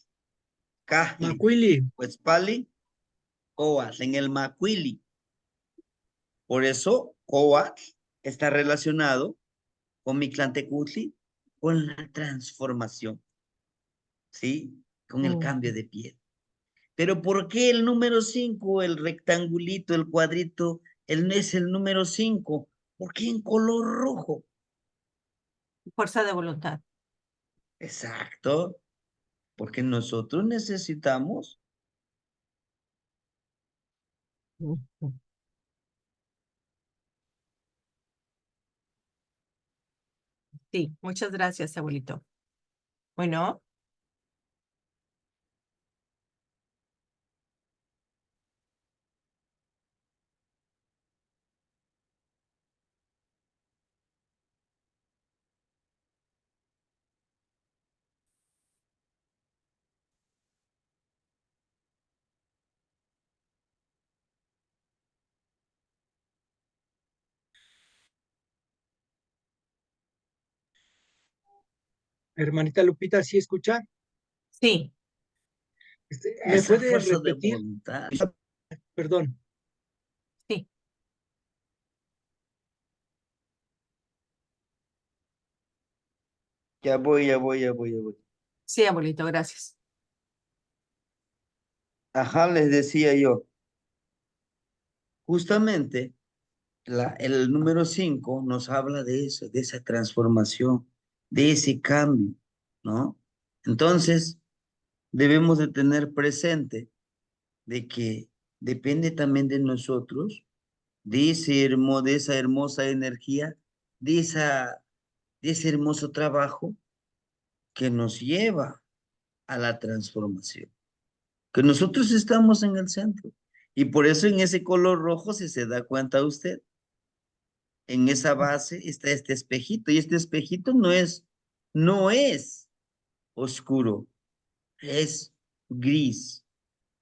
Speaker 1: Cajli,
Speaker 4: Macuili.
Speaker 1: Huetzpali, Coatl, en el Macuili. Por eso Coatl está relacionado con Mictlantecutli, con la transformación, ¿sí? Con el cambio de piel. Pero ¿por qué el número 5, el rectangulito, el cuadrito, es el número 5? ¿Por qué en color rojo?
Speaker 2: Fuerza de voluntad.
Speaker 1: Exacto, porque nosotros necesitamos.
Speaker 2: Sí, muchas gracias, abuelito. Bueno,
Speaker 4: Hermanita Lupita, ¿sí escucha?
Speaker 2: sí,
Speaker 4: ¿Me
Speaker 1: Esa
Speaker 4: puede
Speaker 1: fuerza de
Speaker 4: repetir?
Speaker 1: voluntad.
Speaker 4: Perdón.
Speaker 2: sí.
Speaker 1: Ya voy.
Speaker 2: Sí, abuelito, gracias.
Speaker 1: Ajá, les decía yo, justamente el número 5 nos habla de eso, de esa transformación, de ese cambio, ¿no? Entonces, debemos de tener presente de que depende también de nosotros, de esa hermosa energía, de ese hermoso trabajo que nos lleva a la transformación. que nosotros estamos en el centro. Y por eso en ese color rojo, si se da cuenta usted, en esa base está este espejito, y este espejito no es oscuro, es gris,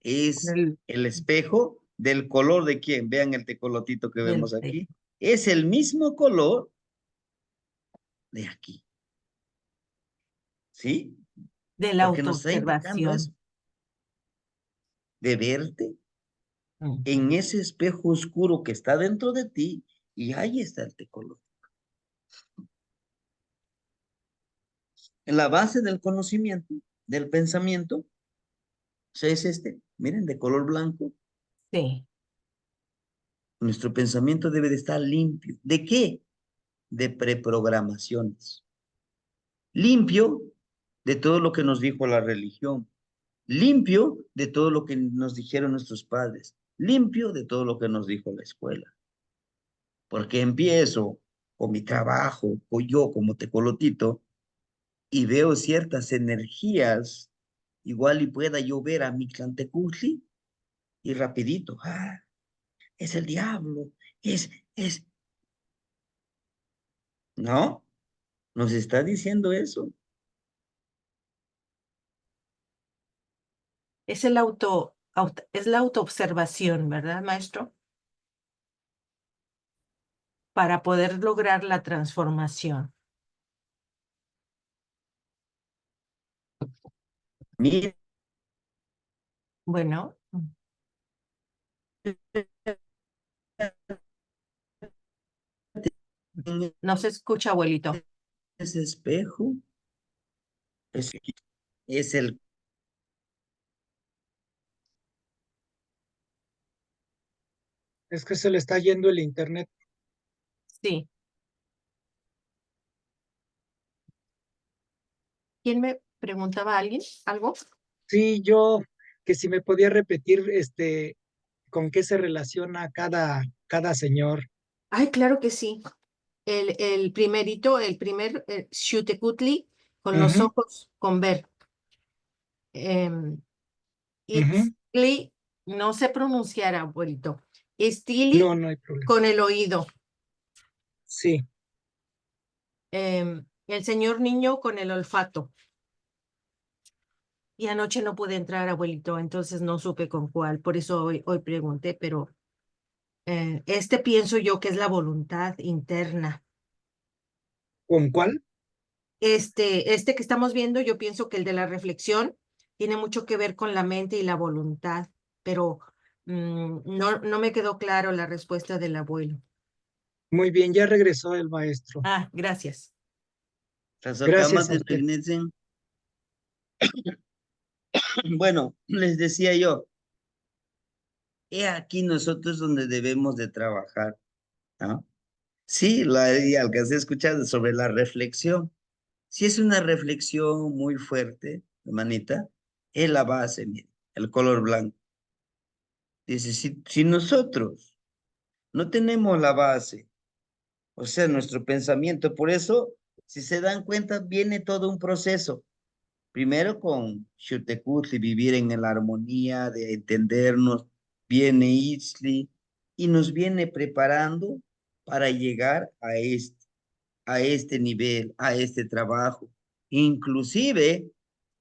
Speaker 1: es
Speaker 2: El,
Speaker 1: el espejo del color de quién. Vean el tecolotito que
Speaker 2: del,
Speaker 1: vemos aquí. Es el mismo color de aquí, ¿sí?
Speaker 2: de la
Speaker 1: Porque nos está indicando eso,
Speaker 2: autoobservación.
Speaker 1: de verte
Speaker 2: Ujú.
Speaker 1: en ese espejo oscuro que está dentro de ti, y ahí está el tecolor. En la base del conocimiento, del pensamiento, o sea, es este, miren, de color blanco.
Speaker 2: Sí,
Speaker 1: Nuestro pensamiento debe de estar limpio. ¿De qué? De preprogramaciones. Limpio de todo lo que nos dijo la religión. Limpio de todo lo que nos dijeron nuestros padres. Limpio de todo lo que nos dijo la escuela. Porque empiezo con mi trabajo, o yo como tecolotito, y veo ciertas energías, igual y pueda yo ver a mi Tlantecutli, y rapidito, es el diablo, es, ¿no? Nos está diciendo eso.
Speaker 2: es es la autoobservación, ¿verdad, maestro? Para poder lograr la transformación.
Speaker 1: Mira,
Speaker 2: Bueno, no se escucha, abuelito.
Speaker 1: ese espejo es, es el,
Speaker 4: Es que se le está yendo el internet.
Speaker 2: Sí. ¿Quién me preguntaba a alguien algo?
Speaker 4: Sí, yo, que si me podía repetir, con qué se relaciona cada señor.
Speaker 2: Ay, claro que sí. El primerito, el primer Xiuhtecutli, con los
Speaker 4: Ujú,
Speaker 2: ojos con ver. Em,
Speaker 4: ujú.
Speaker 2: Itztli, no sé pronunciar, abuelito.
Speaker 4: No,
Speaker 2: Istili,
Speaker 4: no hay problema.
Speaker 2: con el oído.
Speaker 4: Sí,
Speaker 2: El señor niño con el olfato. Y anoche no pude entrar, abuelito, entonces no supe con cuál. Por eso hoy pregunté, pero este pienso yo que es la voluntad interna.
Speaker 4: ¿con cuál?
Speaker 2: Este que estamos viendo, yo pienso que el de la reflexión tiene mucho que ver con la mente y la voluntad, pero no me quedó claro la respuesta del abuelo.
Speaker 4: Muy bien, ya regresó el maestro.
Speaker 2: Ah, gracias.
Speaker 1: las
Speaker 4: Gracias
Speaker 1: acamas
Speaker 4: a
Speaker 1: de
Speaker 4: usted.
Speaker 1: Regnitzen. Bueno, les decía yo, he aquí nosotros donde debemos de trabajar, ¿no? Sí, y alcancé a escuchar sobre la reflexión. Si es una reflexión muy fuerte, hermanita, es la base, mire, el color blanco. Dice, si nosotros no tenemos la base, o sea, nuestro pensamiento, por eso, si se dan cuenta, viene todo un proceso. Primero con Xiuhtecutli, vivir en la armonía, de entendernos, viene Itzli y nos viene preparando para llegar a este nivel, a este trabajo. Inclusive,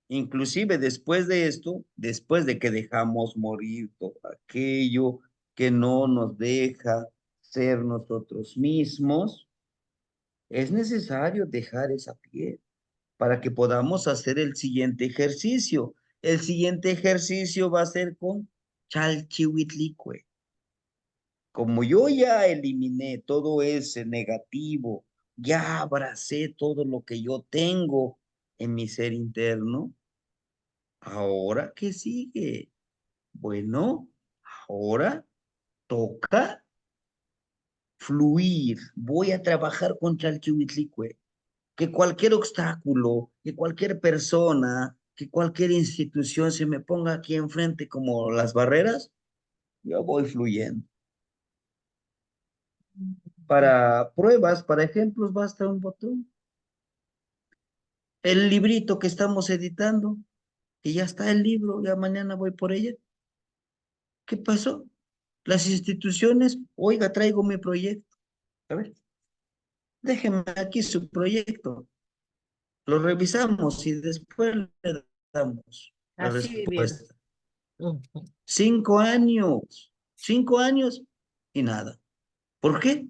Speaker 1: inclusive después de esto, después de que dejamos morir todo aquello que no nos deja ser nosotros mismos, es necesario dejar esa piel para que podamos hacer el siguiente ejercicio. El siguiente ejercicio va a ser con Chalchihuitlicue. Como yo ya eliminé todo ese negativo, ya abracé todo lo que yo tengo en mi ser interno, ¿ahora qué sigue? Bueno, ahora toca fluir. Voy a trabajar con Chalchihuitlicue. Que cualquier obstáculo, que cualquier persona, que cualquier institución se me ponga aquí enfrente como las barreras, yo voy fluyendo. Para pruebas, para ejemplos, basta un botón. El librito que estamos editando, que ya está el libro, ya mañana voy por ella. ¿Qué pasó? Las instituciones, oiga, traigo mi proyecto. A ver, déjeme aquí su proyecto. Lo revisamos y después le damos la
Speaker 2: Así vivieron.
Speaker 1: respuesta.
Speaker 2: Ujú.
Speaker 1: 5 años y nada. ¿Por qué?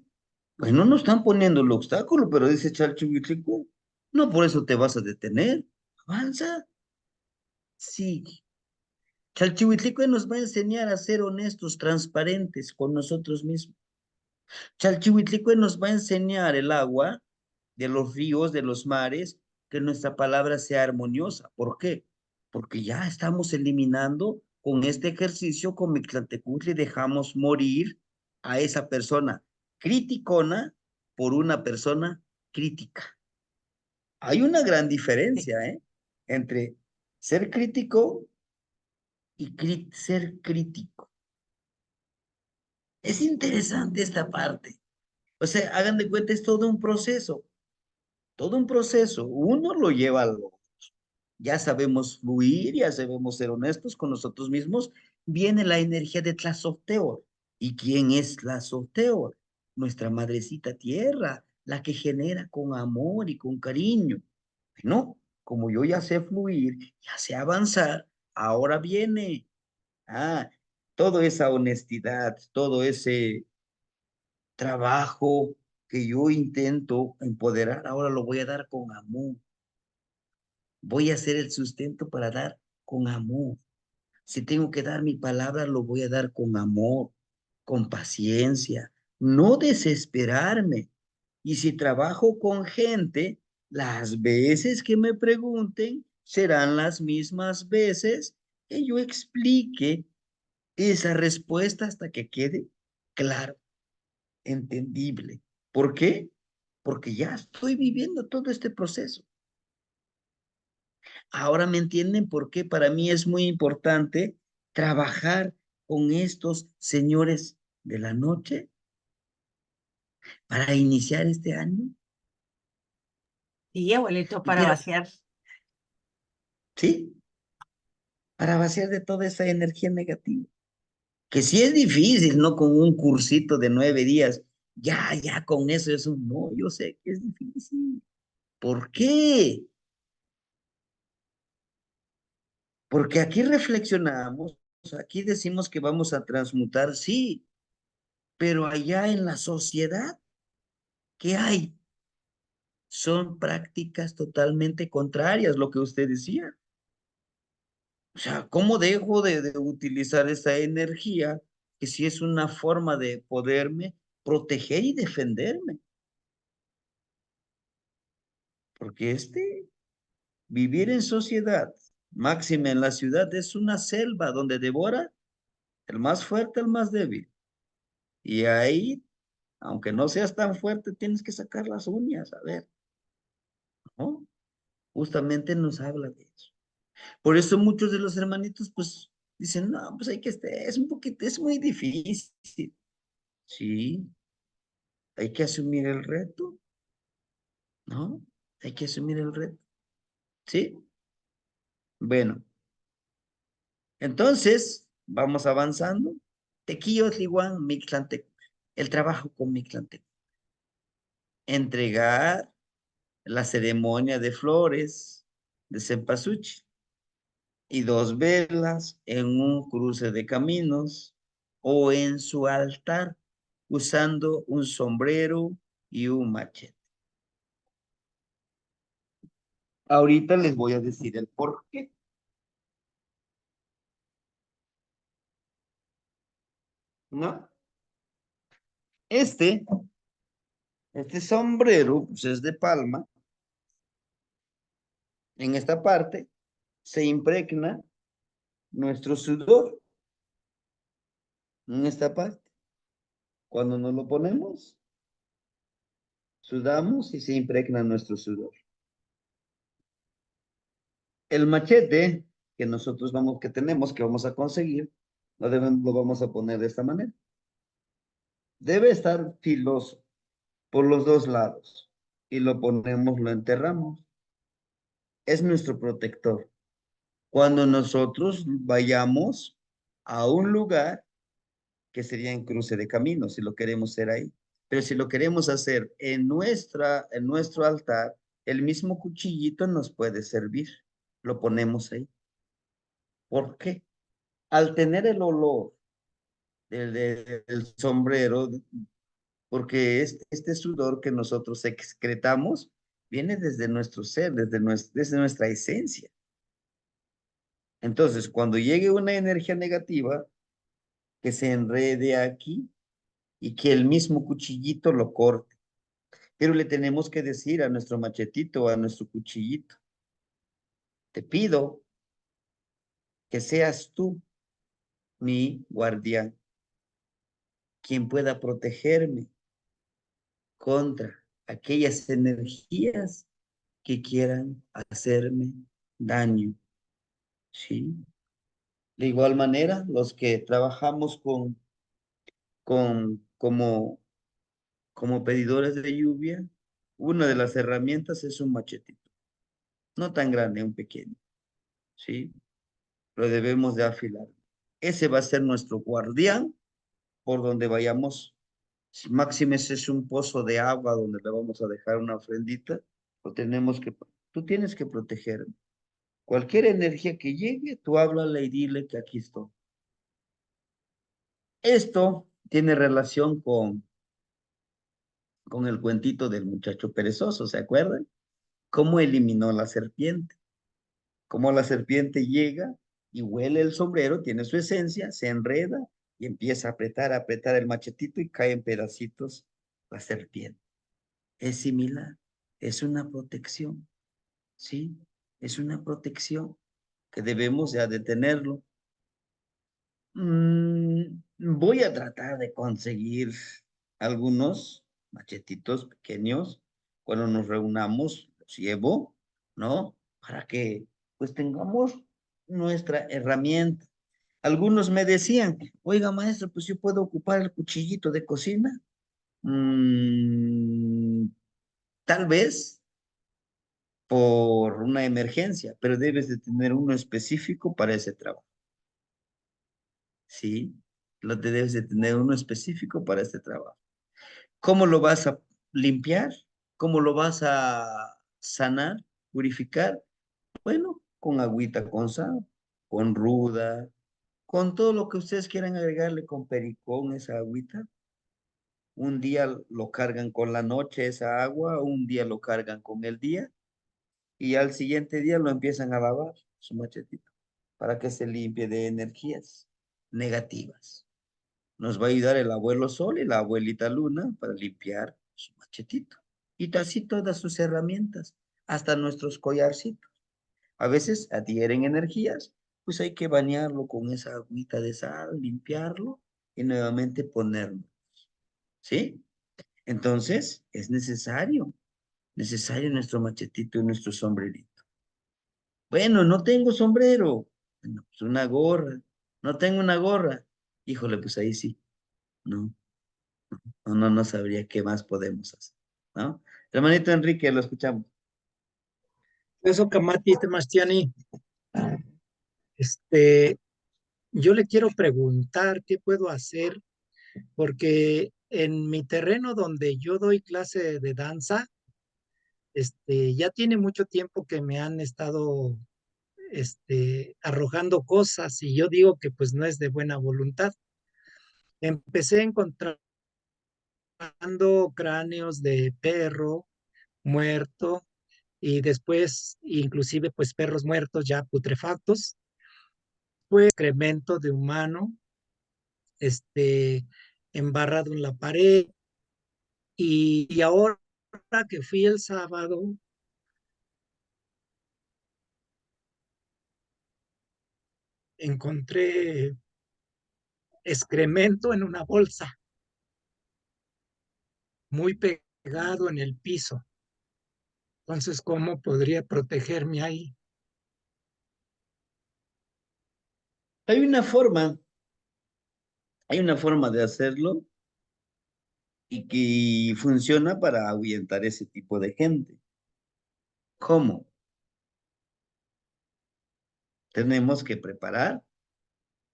Speaker 1: Pues no nos están poniendo el obstáculo, pero dice Chalchihuitlico, no por eso te vas a detener. Avanza, sigue. Chalchihuitlico nos va a enseñar a ser honestos, transparentes con nosotros mismos. Chalchihuitlico nos va a enseñar el agua de los ríos, de los mares, que nuestra palabra sea armoniosa. ¿Por qué? Porque ya estamos eliminando con este ejercicio, con Mictlantecutli, dejamos morir a esa persona criticona por una persona crítica. Hay una gran
Speaker 2: Sí.
Speaker 1: diferencia, ¿eh? Entre ser crítico y ser crítico. Es interesante esta parte. O sea, hagan de cuenta, es todo un proceso. Todo un proceso. Uno lo lleva al otro. Ya sabemos fluir, ya sabemos ser honestos con nosotros mismos. Viene la energía de Tlazocteotl. ¿Y quién es Tlazocteotl? Nuestra madrecita tierra, la que genera con amor y con cariño. Bueno, como yo ya sé fluir, ya sé avanzar, ahora viene toda esa honestidad, todo ese trabajo que yo intento empoderar, ahora lo voy a dar con amor. Voy a hacer el sustento para dar con amor. Si tengo que dar mi palabra, lo voy a dar con amor, con paciencia, no desesperarme. Y si trabajo con gente, las veces que me pregunten serán las mismas veces que yo explique esa respuesta hasta que quede claro, entendible. ¿Por qué? Porque ya estoy viviendo todo este proceso. Ahora me entienden por qué para mí es muy importante trabajar con estos señores de la noche para iniciar este año.
Speaker 2: Y abuelito, para
Speaker 1: Pero,
Speaker 2: vaciar.
Speaker 1: ¿sí? Para vaciar de toda esa energía negativa. Que sí es difícil, ¿no? Con un cursito de 9 días. Ya, con eso no, yo sé que es difícil. ¿Por qué? Porque aquí reflexionamos, aquí decimos que vamos a transmutar, sí, pero allá en la sociedad, ¿qué hay? Son prácticas totalmente contrarias, lo que usted decía. O sea, ¿cómo dejo de utilizar esa energía que sí es una forma de poderme proteger y defenderme? Porque vivir en sociedad, máxima en la ciudad, es una selva donde devora el más fuerte, el más débil. Y ahí, aunque no seas tan fuerte, tienes que sacar las uñas, a ver, ¿no? Justamente nos habla de eso. Por eso muchos de los hermanitos, pues, dicen, no, pues hay que es un poquito, es muy difícil. Sí, hay que asumir el reto, ¿no? Hay que asumir el reto, ¿sí? Bueno, entonces, vamos avanzando. Tequillo, Tlihuán, Mictlantec, el trabajo con Mictlantec. Entregar la ceremonia de flores de cempasúchil y 2 velas en un cruce de caminos o en su altar usando un sombrero y un machete. Ahorita les voy a decir el por qué, ¿no? Este, este sombrero pues es de palma. En esta parte se impregna nuestro sudor. En esta parte, cuando nos lo ponemos, sudamos y se impregna nuestro sudor. El machete que nosotros que tenemos, que vamos a conseguir, lo vamos a poner de esta manera. Debe estar filoso por los dos lados y lo ponemos, lo enterramos. Es nuestro protector. Cuando nosotros vayamos a un lugar que sería en cruce de caminos, si lo queremos hacer ahí. Pero si lo queremos hacer en nuestro altar, el mismo cuchillito nos puede servir. Lo ponemos ahí. ¿Por qué? Al tener el olor del sombrero, porque este sudor que nosotros excretamos viene desde nuestro ser, desde nuestra esencia. Entonces, cuando llegue una energía negativa que se enrede aquí y que el mismo cuchillito lo corte, pero le tenemos que decir a nuestro machetito, a nuestro cuchillito, te pido que seas tú mi guardián, quien pueda protegerme contra aquellas energías que quieran hacerme daño, ¿sí? De igual manera, los que trabajamos como pedidores de lluvia, una de las herramientas es un machetito, no tan grande, un pequeño, ¿sí? Lo debemos de afilar. Ese va a ser nuestro guardián por donde vayamos. Si máxime ese es un pozo de agua donde le vamos a dejar una ofrendita, tú tienes que protegerme. Cualquier energía que llegue, tú háblale y dile que aquí estoy. Esto tiene relación con el cuentito del muchacho perezoso, ¿se acuerdan? ¿Cómo eliminó la serpiente? Cómo la serpiente llega y huele el sombrero, tiene su esencia, se enreda y empieza a apretar el machetito y cae en pedacitos la serpiente. Es similar, es una protección, ¿sí? Es una protección que debemos ya detenerlo. Voy a tratar de conseguir algunos machetitos pequeños cuando nos reunamos, los llevo, ¿no? Para que pues tengamos nuestra herramienta. Algunos me decían, oiga maestro, pues yo puedo ocupar el cuchillito de cocina. Mm, Tal vez por una emergencia, pero debes de tener uno específico para ese trabajo. Sí, lo te debes de tener uno específico para este trabajo. ¿Cómo lo vas a limpiar? ¿Cómo lo vas a sanar, purificar? Bueno, con agüita con sal, con ruda, con todo lo que ustedes quieran agregarle, con pericón, esa agüita. Un día lo cargan con la noche esa agua, un día lo cargan con el día y al siguiente día lo empiezan a lavar, su machetito, para que se limpie de energías negativas. Nos va a ayudar el abuelo Sol y la abuelita Luna para limpiar su machetito. Y así todas sus herramientas, hasta nuestros collarcitos. A veces adhieren energías, pues hay que bañarlo con esa agüita de sal, limpiarlo y nuevamente ponerlo. ¿Sí? Entonces, es necesario nuestro machetito y nuestro sombrerito. Bueno, no tengo sombrero. Bueno, pues una gorra. No tengo una gorra. Híjole, pues ahí sí. No. No sabría qué más podemos hacer, ¿no? Hermanito Enrique, lo escuchamos.
Speaker 4: Eso, Kamati Temastiani, este, yo le quiero preguntar qué puedo hacer, porque en mi terreno donde yo doy clase de danza, ya tiene mucho tiempo que me han estado, arrojando cosas y yo digo que pues no es de buena voluntad. Empecé encontrando cráneos de perro muerto y después inclusive pues perros muertos ya putrefactos, pues excremento de humano, embarrado en la pared y ahora que fui el sábado, encontré excremento en una bolsa, muy pegado en el piso. Entonces, ¿cómo podría protegerme ahí?
Speaker 1: Hay una forma, hay una forma de hacerlo y que funciona para ahuyentar ese tipo de gente. ¿Cómo? tenemos que preparar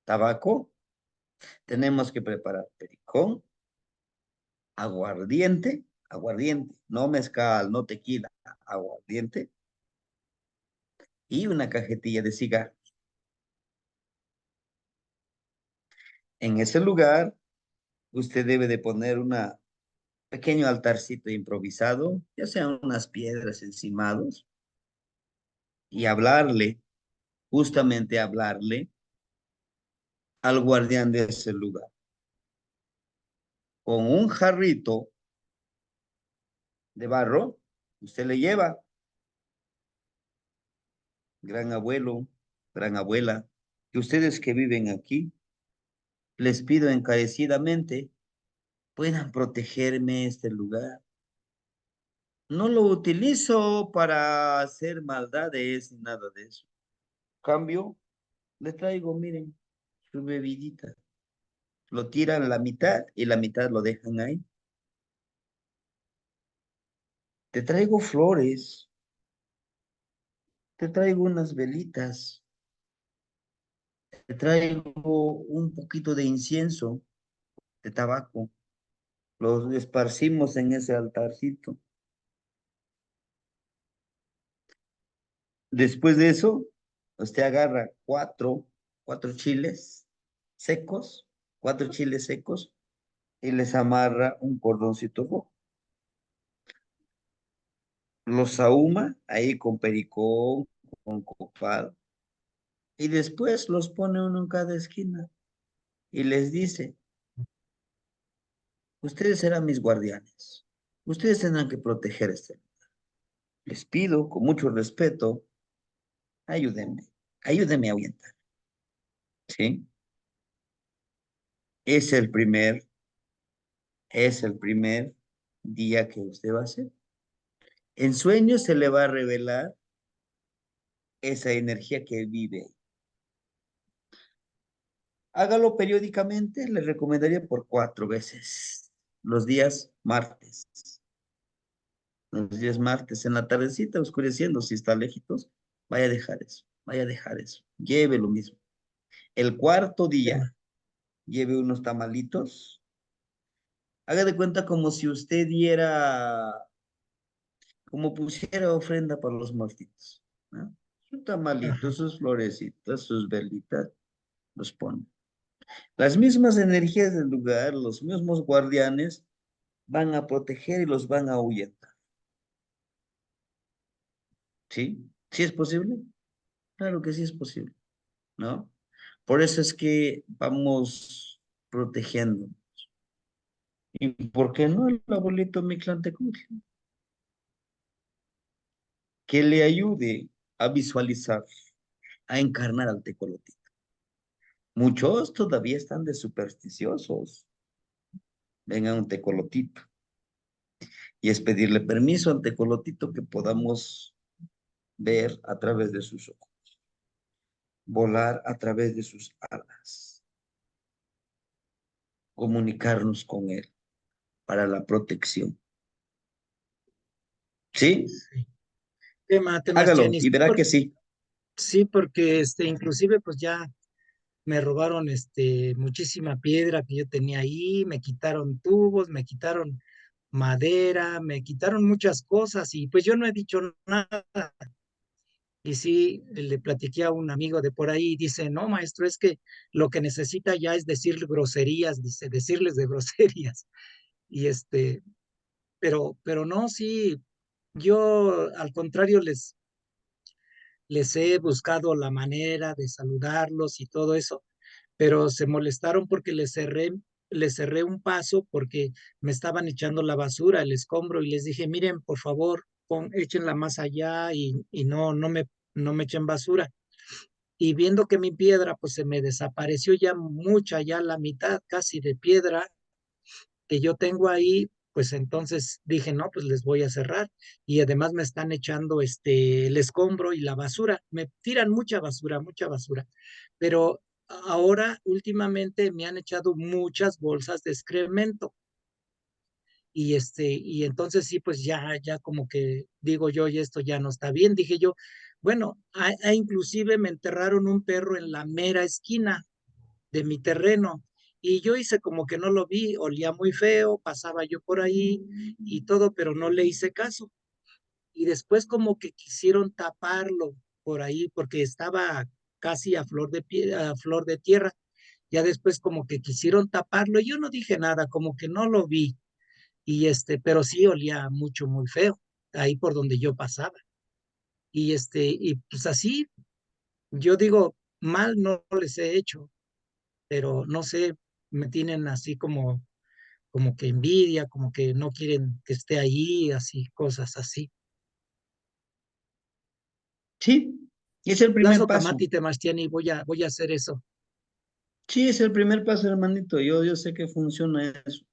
Speaker 1: tabaco, tenemos que preparar pericón, aguardiente, no mezcal, no tequila, aguardiente y una cajetilla de cigarros. En ese lugar, usted debe de poner un pequeño altarcito improvisado, ya sean unas piedras encimados, y hablarle, justamente hablarle al guardián de ese lugar. Con un jarrito de barro, usted le lleva, gran abuelo, gran abuela, que ustedes que viven aquí, les pido encarecidamente, puedan protegerme este lugar. No lo utilizo para hacer maldades ni nada de eso. Cambio, le traigo, miren, su bebidita. Lo tiran la mitad y la mitad lo dejan ahí. Te traigo flores, te traigo unas velitas, te traigo un poquito de incienso, de tabaco. Los esparcimos en ese altarcito. Después de eso, usted agarra cuatro chiles secos, cuatro chiles secos, y les amarra un cordoncito rojo. Los ahuma ahí con pericón, con copal, y después los pone uno en cada esquina y les dice, ustedes serán mis guardianes, ustedes tendrán que proteger este lugar. Les pido con mucho respeto, ayúdenme, ayúdenme a ahuyentar, ¿sí? Es el primer, es el primer día que usted va a hacer. En sueños se le va a revelar esa energía que vive. Hágalo periódicamente, le recomendaría por 4 veces. Los días martes. Los días martes en la tardecita, oscureciendo, si está lejitos, vaya a dejar eso, vaya a dejar eso. Lleve lo mismo. El cuarto día, lleve unos tamalitos. Haga de cuenta como si usted diera, como pusiera ofrenda para los muertitos, ¿no? Sus
Speaker 4: Ajá.
Speaker 1: tamalitos, sus florecitas, sus velitas, los pone. Las mismas energías del lugar, los mismos guardianes, van a proteger y los van a ahuyentar. ¿Sí? ¿Sí es posible? Claro que sí es posible, ¿no? Por eso es que vamos protegiendo. ¿Y por qué no el abuelito Mictlantecutli? Que le ayude a visualizar, a encarnar al tecolotito. Muchos todavía están de supersticiosos. Ven a un tecolotito. Y es pedirle permiso al tecolotito que podamos ver a través de sus ojos, volar a través de sus alas, comunicarnos con él para la protección. ¿Sí?
Speaker 4: Sí. Tema,
Speaker 1: Hágalo
Speaker 4: Temastiani,
Speaker 1: y verá que sí.
Speaker 4: sí, porque inclusive pues ya me robaron muchísima piedra que yo tenía ahí, me quitaron tubos, me quitaron madera, me quitaron muchas cosas y pues yo no he dicho nada. Y sí, le platiqué a un amigo de por ahí y dice, no, maestro, es que lo que necesita ya es decir groserías, dice, decirles de groserías. Y pero no, sí, yo al contrario les he buscado la manera de saludarlos y todo eso, pero se molestaron porque les cerré un paso porque me estaban echando la basura, el escombro, y les dije, miren, por favor, échenla más allá y no me echen basura. Y viendo que mi piedra, pues se me desapareció ya mucha, ya la mitad casi de piedra que yo tengo ahí, pues entonces dije, no, pues les voy a cerrar. Y además me están echando el escombro y la basura. Me tiran mucha basura, mucha basura. Pero ahora, últimamente, me han echado muchas bolsas de excremento. y entonces sí, pues ya como que digo yo, y esto ya no está bien. Dije yo, bueno, inclusive me enterraron un perro en la mera esquina de mi terreno. Y yo hice como que no lo vi, olía muy feo, pasaba yo por ahí y todo, pero no le hice caso. Y después como que quisieron taparlo por ahí porque estaba casi a flor de tierra. Ya después como que quisieron taparlo y yo no dije nada, como que no lo vi. Pero sí olía mucho, muy feo, ahí por donde yo pasaba. Y pues así, yo digo, mal no les he hecho, pero no sé, me tienen así como que envidia, como que no quieren que esté ahí, así, cosas así.
Speaker 1: Sí, es el primer
Speaker 4: Lazo
Speaker 1: paso.
Speaker 4: Camati Temastiani, voy a hacer eso.
Speaker 1: Sí, es el primer paso, hermanito. Yo sé que funciona eso.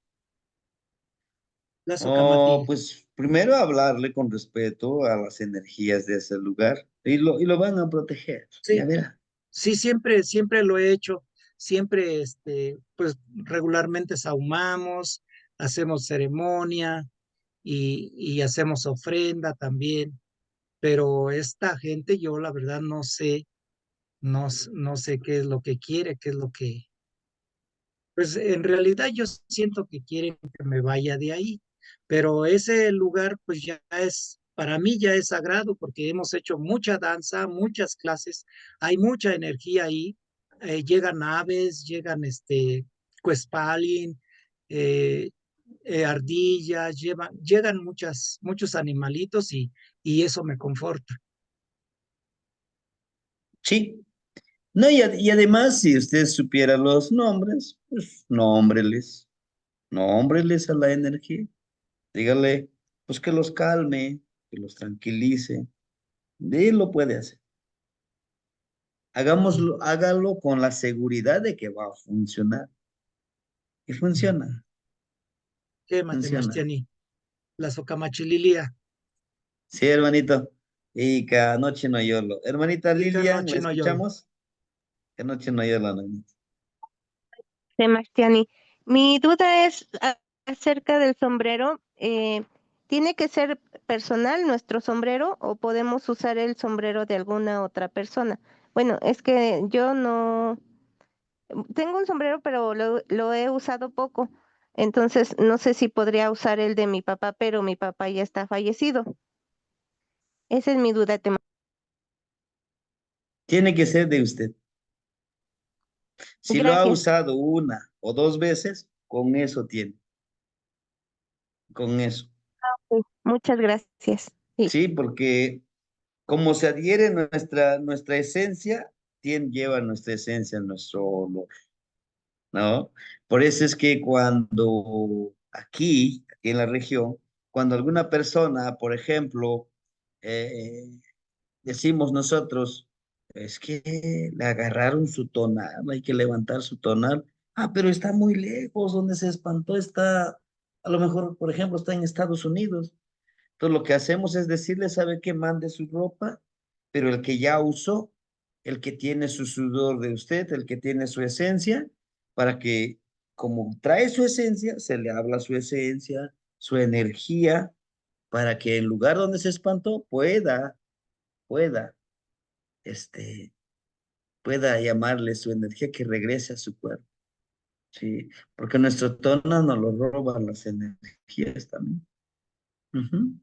Speaker 4: Lazo
Speaker 1: Oh,
Speaker 4: Camati.
Speaker 1: pues primero hablarle con respeto a las energías de ese lugar y lo van a proteger. Ya
Speaker 4: Sí,
Speaker 1: verá.
Speaker 4: sí, siempre lo he hecho. Siempre, pues regularmente sahumamos, hacemos ceremonia y hacemos ofrenda también. Pero esta gente, yo la verdad no sé, no sé qué es lo que quiere, qué es lo que, pues en realidad yo siento que quieren que me vaya de ahí, pero ese lugar pues ya es, para mí ya es sagrado porque hemos hecho mucha danza, muchas clases, hay mucha energía ahí, llegan aves, llegan cuespalin, eh, ardillas, llegan muchos animalitos y eso me conforta.
Speaker 1: Sí. No, y además, si usted supiera los nombres, pues nómbreles a la energía. Dígale, pues que los calme, que los tranquilice. Y lo puede hacer. Hagámoslo, hágalo con la seguridad de que va a funcionar. Y funciona,
Speaker 4: ¿Qué,
Speaker 1: funciona.
Speaker 4: Matemastiani? La socamachililia.
Speaker 1: Sí, hermanito. Y que anoche no yolo. Hermanita
Speaker 4: Y que
Speaker 1: Lilian, ¿la
Speaker 4: no yo.
Speaker 1: escuchamos? Que anoche no yolo, hermanita.
Speaker 5: Sebastiani, mi duda es acerca del sombrero. ¿Tiene que ser personal nuestro sombrero o podemos usar el sombrero de alguna otra persona? Bueno, es que yo no tengo un sombrero, pero lo he usado poco. Entonces, no sé si podría usar el de mi papá, pero mi papá ya está fallecido. Esa es mi duda.
Speaker 1: Tiene que ser de usted. Si lo ha
Speaker 5: Gracias.
Speaker 1: usado una o dos veces, con eso tiene. Con eso.
Speaker 5: Sí, muchas gracias. Sí.
Speaker 1: Sí, porque como se adhiere nuestra esencia, lleva nuestra esencia, nuestro olor, ¿no? Por eso es que cuando aquí en la región, cuando alguna persona, por ejemplo, eh, decimos nosotros, es que le agarraron su tonal, hay que levantar su tonal. Ah, pero está muy lejos, donde se espantó está, a lo mejor, por ejemplo, está en Estados Unidos. Entonces lo que hacemos es decirle, ¿sabe qué? Mande su ropa, pero el que ya usó, el que tiene su sudor de usted, el que tiene su esencia, para que como trae su esencia, se le habla su esencia, su energía, para que en lugar donde se espantó pueda, este, pueda llamarle su energía que regrese a su cuerpo. Sí, porque nuestro tono nos lo roban las energías también. Ujú.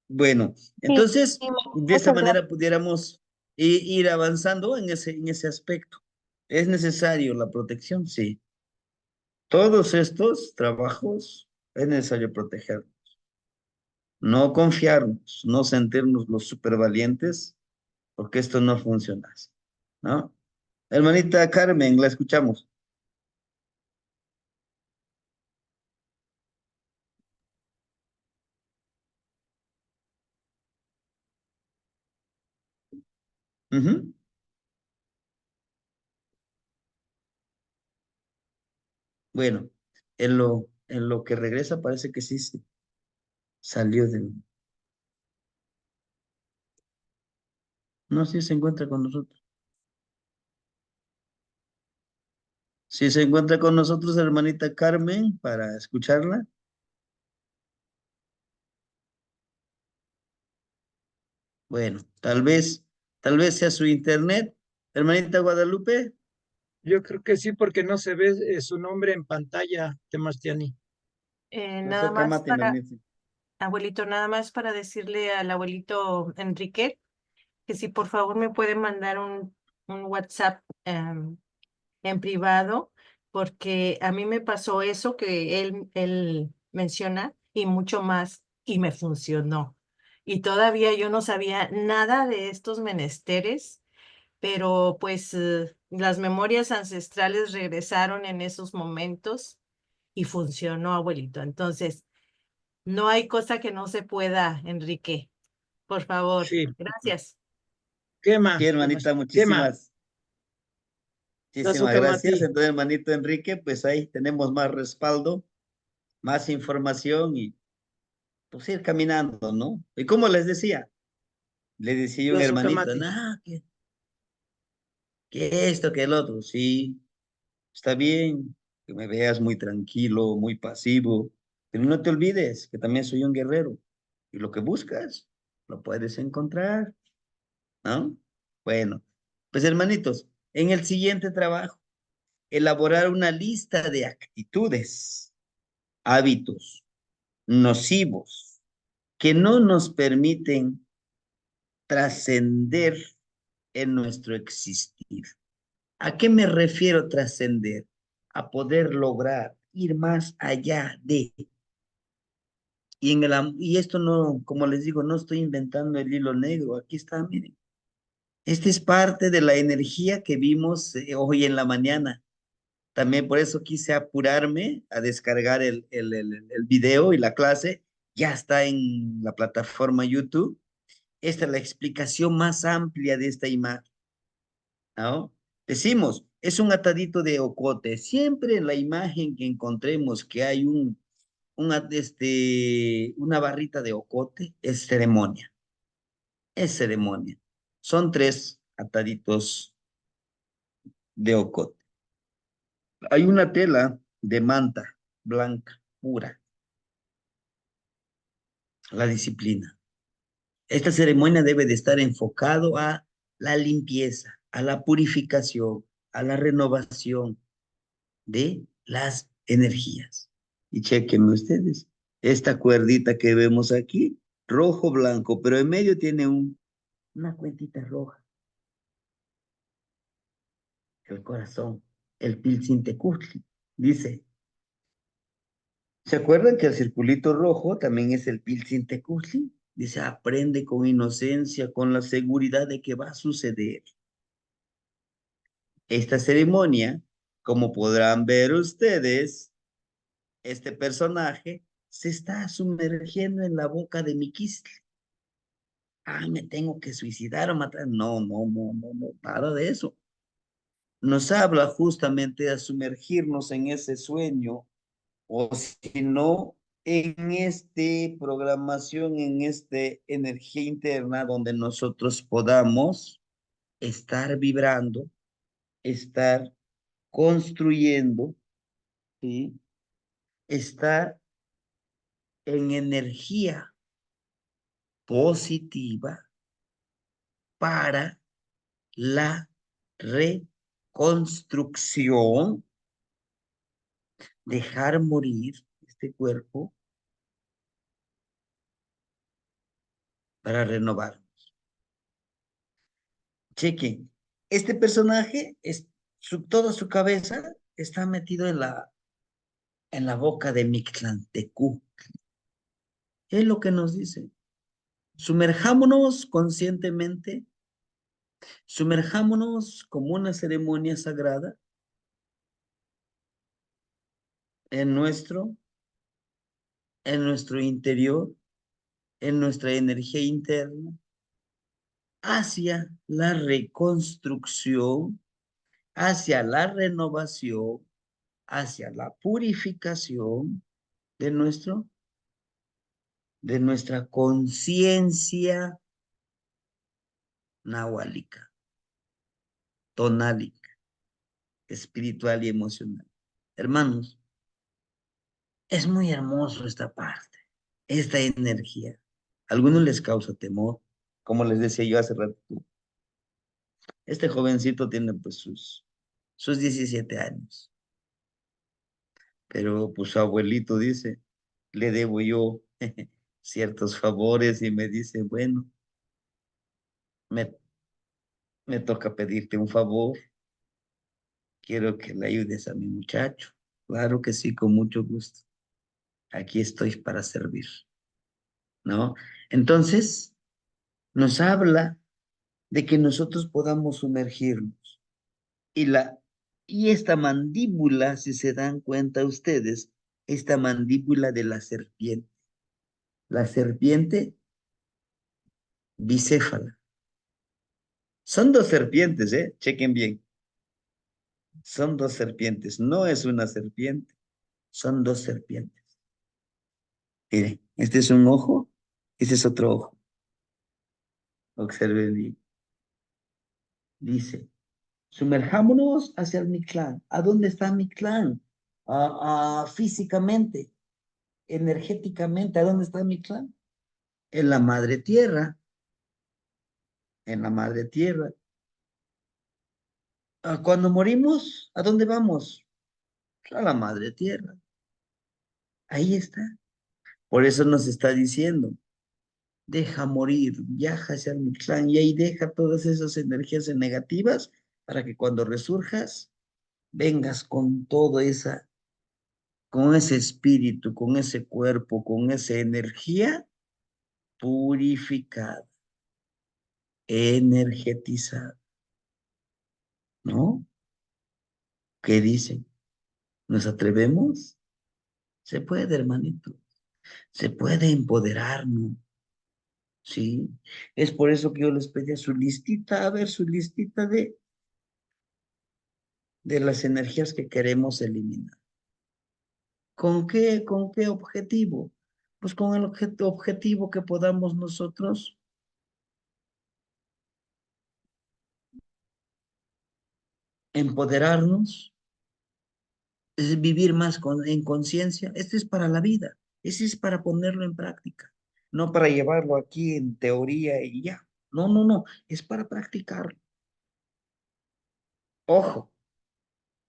Speaker 1: Bueno,
Speaker 5: Sí,
Speaker 1: entonces,
Speaker 5: sí,
Speaker 1: de esta
Speaker 5: muchas
Speaker 1: manera
Speaker 5: gracias.
Speaker 1: pudiéramos ir avanzando en ese aspecto. ¿Es necesario la protección? Sí. Todos estos trabajos es necesario protegerlos. No confiarnos, no sentirnos los supervalientes, porque esto no funciona así, ¿no? Hermanita Carmen, la escuchamos. Ujú. Bueno, en lo que regresa parece que sí salió de... No, sí se encuentra con nosotros. Si se encuentra con nosotros, hermanita Carmen, para escucharla. Bueno, tal vez sea su internet. Hermanita Guadalupe,
Speaker 4: Yo creo que sí, porque no se ve su nombre en pantalla, Temastiani.
Speaker 2: Nada
Speaker 1: Toca
Speaker 2: más
Speaker 1: mate,
Speaker 2: para,
Speaker 1: hermanita.
Speaker 2: abuelito, nada más para decirle al abuelito Enrique que si por favor me puede mandar un WhatsApp en privado, porque a mí me pasó eso que él menciona y mucho más, y me funcionó. Y todavía yo no sabía nada de estos menesteres, pero pues las memorias ancestrales regresaron en esos momentos y funcionó, abuelito. Entonces, no hay cosa que no se pueda, Enrique. Por favor,
Speaker 4: Sí,
Speaker 2: gracias.
Speaker 1: Sí,
Speaker 4: quema,
Speaker 1: hermanita,
Speaker 4: quema.
Speaker 1: muchísimas gracias.
Speaker 4: Tasukemati.
Speaker 1: Entonces, hermanito Enrique, pues ahí tenemos más respaldo, más información y pues ir caminando, ¿no? Y como les decía, le decía yo a un hermanito,
Speaker 4: Tasukemati.
Speaker 1: no, que esto, que el otro, sí, está bien, que me veas muy tranquilo, muy pasivo, pero no te olvides que también soy un guerrero y lo que buscas lo puedes encontrar, ¿no? Bueno, pues hermanitos, en el siguiente trabajo, elaborar una lista de actitudes, hábitos nocivos que no nos permiten trascender en nuestro existir. ¿A qué me refiero trascender? A poder lograr ir más allá de. Y esto no, como les digo, no estoy inventando el hilo negro. Aquí está, miren. Esta es parte de la energía que vimos hoy en la mañana. También por eso quise apurarme a descargar el video y la clase. Ya está en la plataforma YouTube. Esta es la explicación más amplia de esta imagen, ¿no? Decimos, es un atadito de ocote. Siempre en la imagen que encontremos que hay una barrita de ocote, es ceremonia. Son 3 ataditos de ocote. Hay una tela de manta blanca, pura, la disciplina. Esta ceremonia debe de estar enfocado a la limpieza, a la purificación, a la renovación de las energías. Y chequen ustedes, esta cuerdita que vemos aquí, rojo, blanco, pero en medio tiene una cuentita roja, el corazón, el Pilsintecutli. Dice, ¿se acuerdan que el circulito rojo también es el Pilsintecutli? Dice, aprende con inocencia, con la seguridad de que va a suceder. Esta ceremonia, como podrán ver ustedes, este personaje se está sumergiendo en la boca de Miquistle. Ah, me tengo que suicidar o matar. No, no, no, no, no, nada de eso. Nos habla justamente de sumergirnos en ese sueño, o si no, en este programación, en este energía interna donde nosotros podamos estar vibrando, estar construyendo, ¿sí? Estar en energía positiva para la reconstrucción, dejar morir este cuerpo para renovar. Chequen, este personaje, toda su cabeza está metido en la boca de Mictlantecú. Es lo que nos dice. Sumerjámonos conscientemente, sumerjámonos como una ceremonia sagrada en en nuestro interior, en nuestra energía interna, hacia la reconstrucción, hacia la renovación, hacia la purificación de de nuestra conciencia nahuálica, tonálica, espiritual y emocional. Hermanos, es muy hermoso esta parte, esta energía. A algunos les causa temor, como les decía yo hace rato, este jovencito tiene pues sus 17 años, pero pues su abuelito dice, le debo yo ciertos favores y me dice, bueno, me, me toca pedirte un favor, quiero que le ayudes a mi muchacho. Claro que sí, con mucho gusto. Aquí estoy para servir, ¿no? Entonces, nos habla de que nosotros podamos sumergirnos. Y, y esta mandíbula, si se dan cuenta ustedes, esta mandíbula de la serpiente bicéfala. Son dos serpientes, ¿eh? Chequen bien. Son dos serpientes, no es una serpiente, son dos serpientes. Miren, este es un ojo, este es otro ojo. Observen bien. Dice, sumerjámonos hacia el Mictlán. ¿A dónde está Mictlán? Físicamente, energéticamente, ¿a dónde está Mictlán? En la madre tierra, en la madre tierra. Cuando morimos, ¿a dónde vamos? A la madre tierra. Ahí está. Por eso nos está diciendo, deja morir, viaja hacia el Mictlán y ahí deja todas esas energías negativas para que cuando resurjas, vengas con toda esa, con ese espíritu, con ese cuerpo, con esa energía purificada, energetizada, ¿no? ¿Qué dicen? ¿Nos atrevemos? Se puede, hermanito. Se puede empoderarnos, ¿sí? Es por eso que yo les pedí su listita, a ver, su listita de las energías que queremos eliminar. Con qué objetivo? Pues con el objetivo que podamos nosotros empoderarnos, es vivir más en conciencia. Este es para la vida, ese es para ponerlo en práctica, no para llevarlo aquí en teoría y ya. No, no, no, es para practicarlo. Ojo,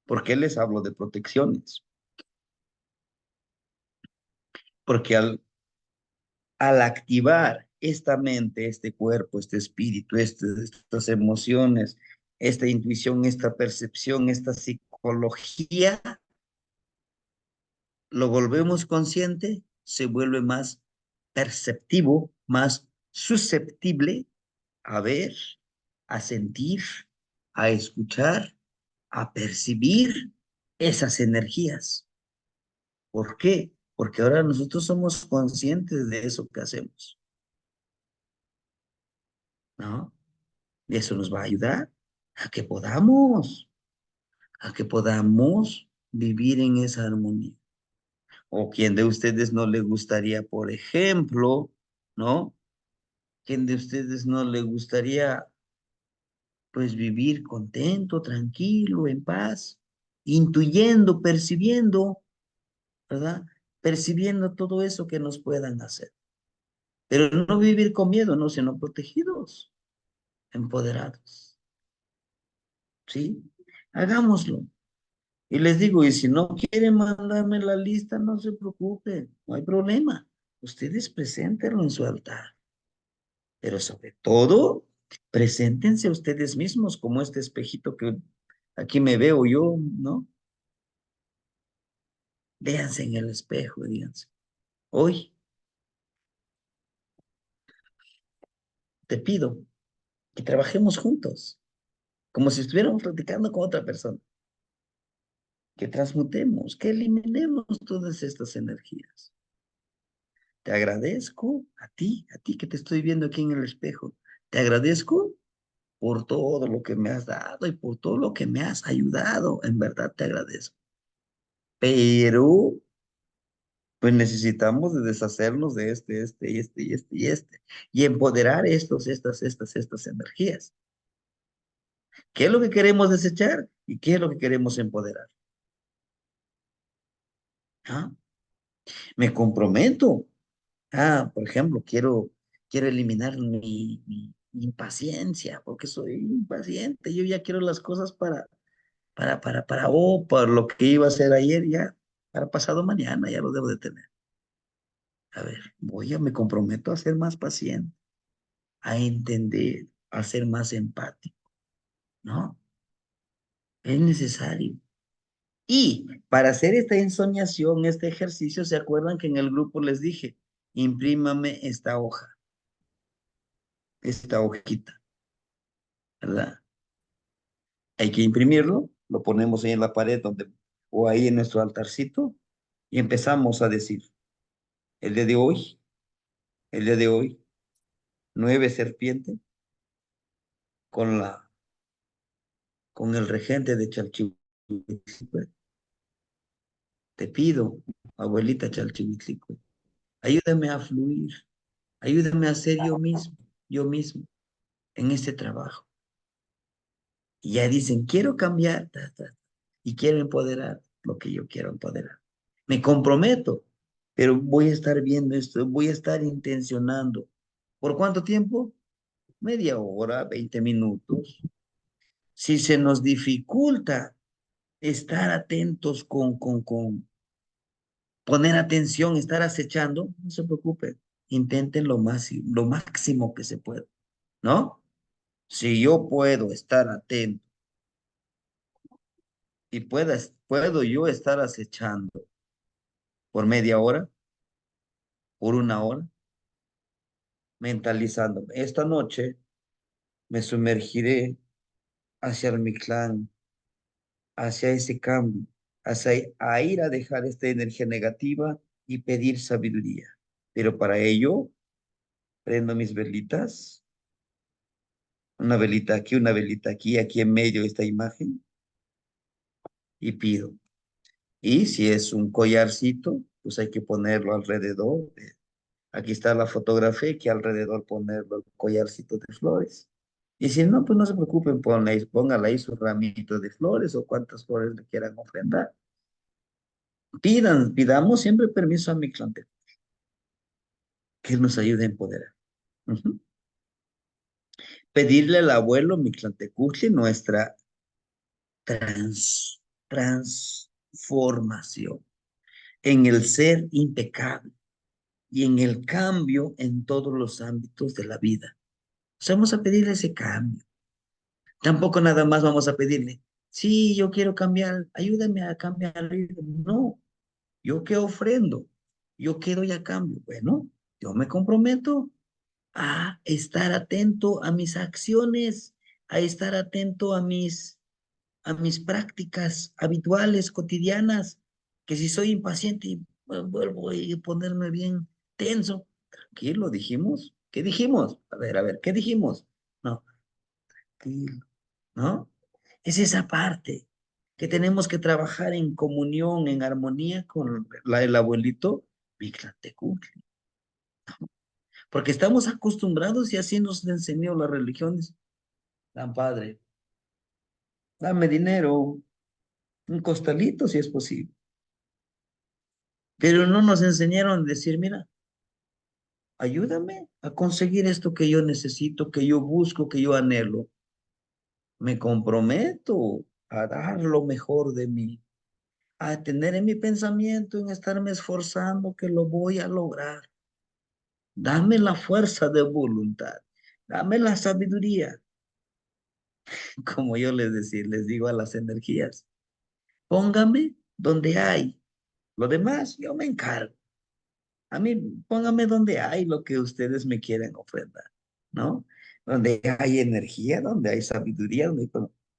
Speaker 1: ¿por qué les hablo de protecciones? Porque al activar esta mente, este cuerpo, este espíritu, estas emociones, esta intuición, esta percepción, esta psicología, lo volvemos consciente, se vuelve más perceptivo, más susceptible a ver, a sentir, a escuchar, a percibir esas energías. ¿Por qué? Porque ahora nosotros somos conscientes de eso que hacemos, ¿no? Y eso nos va a ayudar a que podamos vivir en esa armonía. O quien de ustedes no le gustaría, por ejemplo, ¿no? ¿Quién de ustedes no le gustaría, pues, vivir contento, tranquilo, en paz, intuyendo, percibiendo, ¿verdad? Percibiendo todo eso que nos puedan hacer. Pero no vivir con miedo, no, sino protegidos, empoderados, ¿sí? Hagámoslo. Y les digo, y si no quieren mandarme la lista, no se preocupen, no hay problema. Ustedes preséntenlo en su altar. Pero sobre todo, preséntense a ustedes mismos como este espejito que aquí me veo yo, ¿no? Véanse en el espejo y díganse, hoy te pido que trabajemos juntos, como si estuviéramos platicando con otra persona, que transmutemos, que eliminemos todas estas energías. Te agradezco a ti que te estoy viendo aquí en el espejo. Te agradezco por todo lo que me has dado y por todo lo que me has ayudado. En verdad te agradezco. Pero pues necesitamos de deshacernos de y empoderar estas energías. ¿Qué es lo que queremos desechar y qué es lo que queremos empoderar? ¿Ah? Me comprometo. Por ejemplo, quiero quiero eliminar mi impaciencia, porque soy impaciente. Yo ya quiero las cosas para lo que iba a hacer ayer ya, para pasado mañana, ya lo debo de tener. A ver, me comprometo a ser más paciente, a entender, a ser más empático, ¿no? Es necesario. Y para hacer esta ensoñación, este ejercicio, ¿se acuerdan que en el grupo les dije, imprímame esta hoja, esta hojita, ¿verdad? Hay que imprimirlo, lo ponemos ahí en la pared o ahí en nuestro altarcito y empezamos a decir, el día de hoy, el día de hoy, 9 serpientes con con el regente de Chalchihuitlicue. Te pido, abuelita Chalchihuitlicue, ayúdame a fluir, ayúdame a ser yo mismo, en este trabajo. Y ya dicen, quiero cambiar, y quiero empoderar lo que yo quiero empoderar. Me comprometo, pero voy a estar viendo esto, voy a estar intencionando. ¿Por cuánto tiempo? Media hora, 20 minutos. Si se nos dificulta estar atentos con poner atención, estar acechando, no se preocupen, intenten lo máximo que se pueda, ¿no? Si yo puedo estar atento y puedo yo estar acechando por media hora, por una hora, mentalizándome. Esta noche me sumergiré hacia mi clan, hacia ese cambio, hacia a ir a dejar esta energía negativa y pedir sabiduría. Pero para ello, prendo mis velitas, una velita aquí, aquí en medio de esta imagen, y pido. Y si es un collarcito, pues hay que ponerlo alrededor. Aquí está la fotografía, que alrededor ponerlo el collarcito de flores. Y si no, pues no se preocupen, póngale ahí su ramito de flores o cuántas flores le quieran ofrendar. Pidamos siempre permiso a mi clan, que él nos ayude a empoderar. Ujú. Pedirle al abuelo Mictlantecutli nuestra transformación en el ser impecable y en el cambio en todos los ámbitos de la vida. O sea, vamos a pedirle ese cambio. Tampoco nada más vamos a pedirle, sí, yo quiero cambiar, ayúdame a cambiar. No, yo qué ofrendo, yo qué doy a cambio. Bueno, yo me comprometo a estar atento a mis acciones, a estar atento a mis prácticas habituales, cotidianas, que si soy impaciente y vuelvo a ponerme bien tenso, tranquilo, dijimos, ¿qué dijimos? A ver, ¿qué dijimos? No, tranquilo, ¿no? Es esa parte que tenemos que trabajar en comunión, en armonía con el abuelito Mictlantecutli, porque estamos acostumbrados y así nos enseñó las religiones. Dan padre, dame dinero, un costalito si es posible. Pero no nos enseñaron a decir, mira, ayúdame a conseguir esto que yo necesito, que yo busco, que yo anhelo. Me comprometo a dar lo mejor de mí, a tener en mi pensamiento, en estarme esforzando, que lo voy a lograr. Dame la fuerza de voluntad, dame la sabiduría, como yo les digo a las energías. Póngame donde hay. Lo demás, yo me encargo. A mí, póngame donde hay lo que ustedes me quieren ofrendar, ¿no? Donde hay energía, donde hay sabiduría,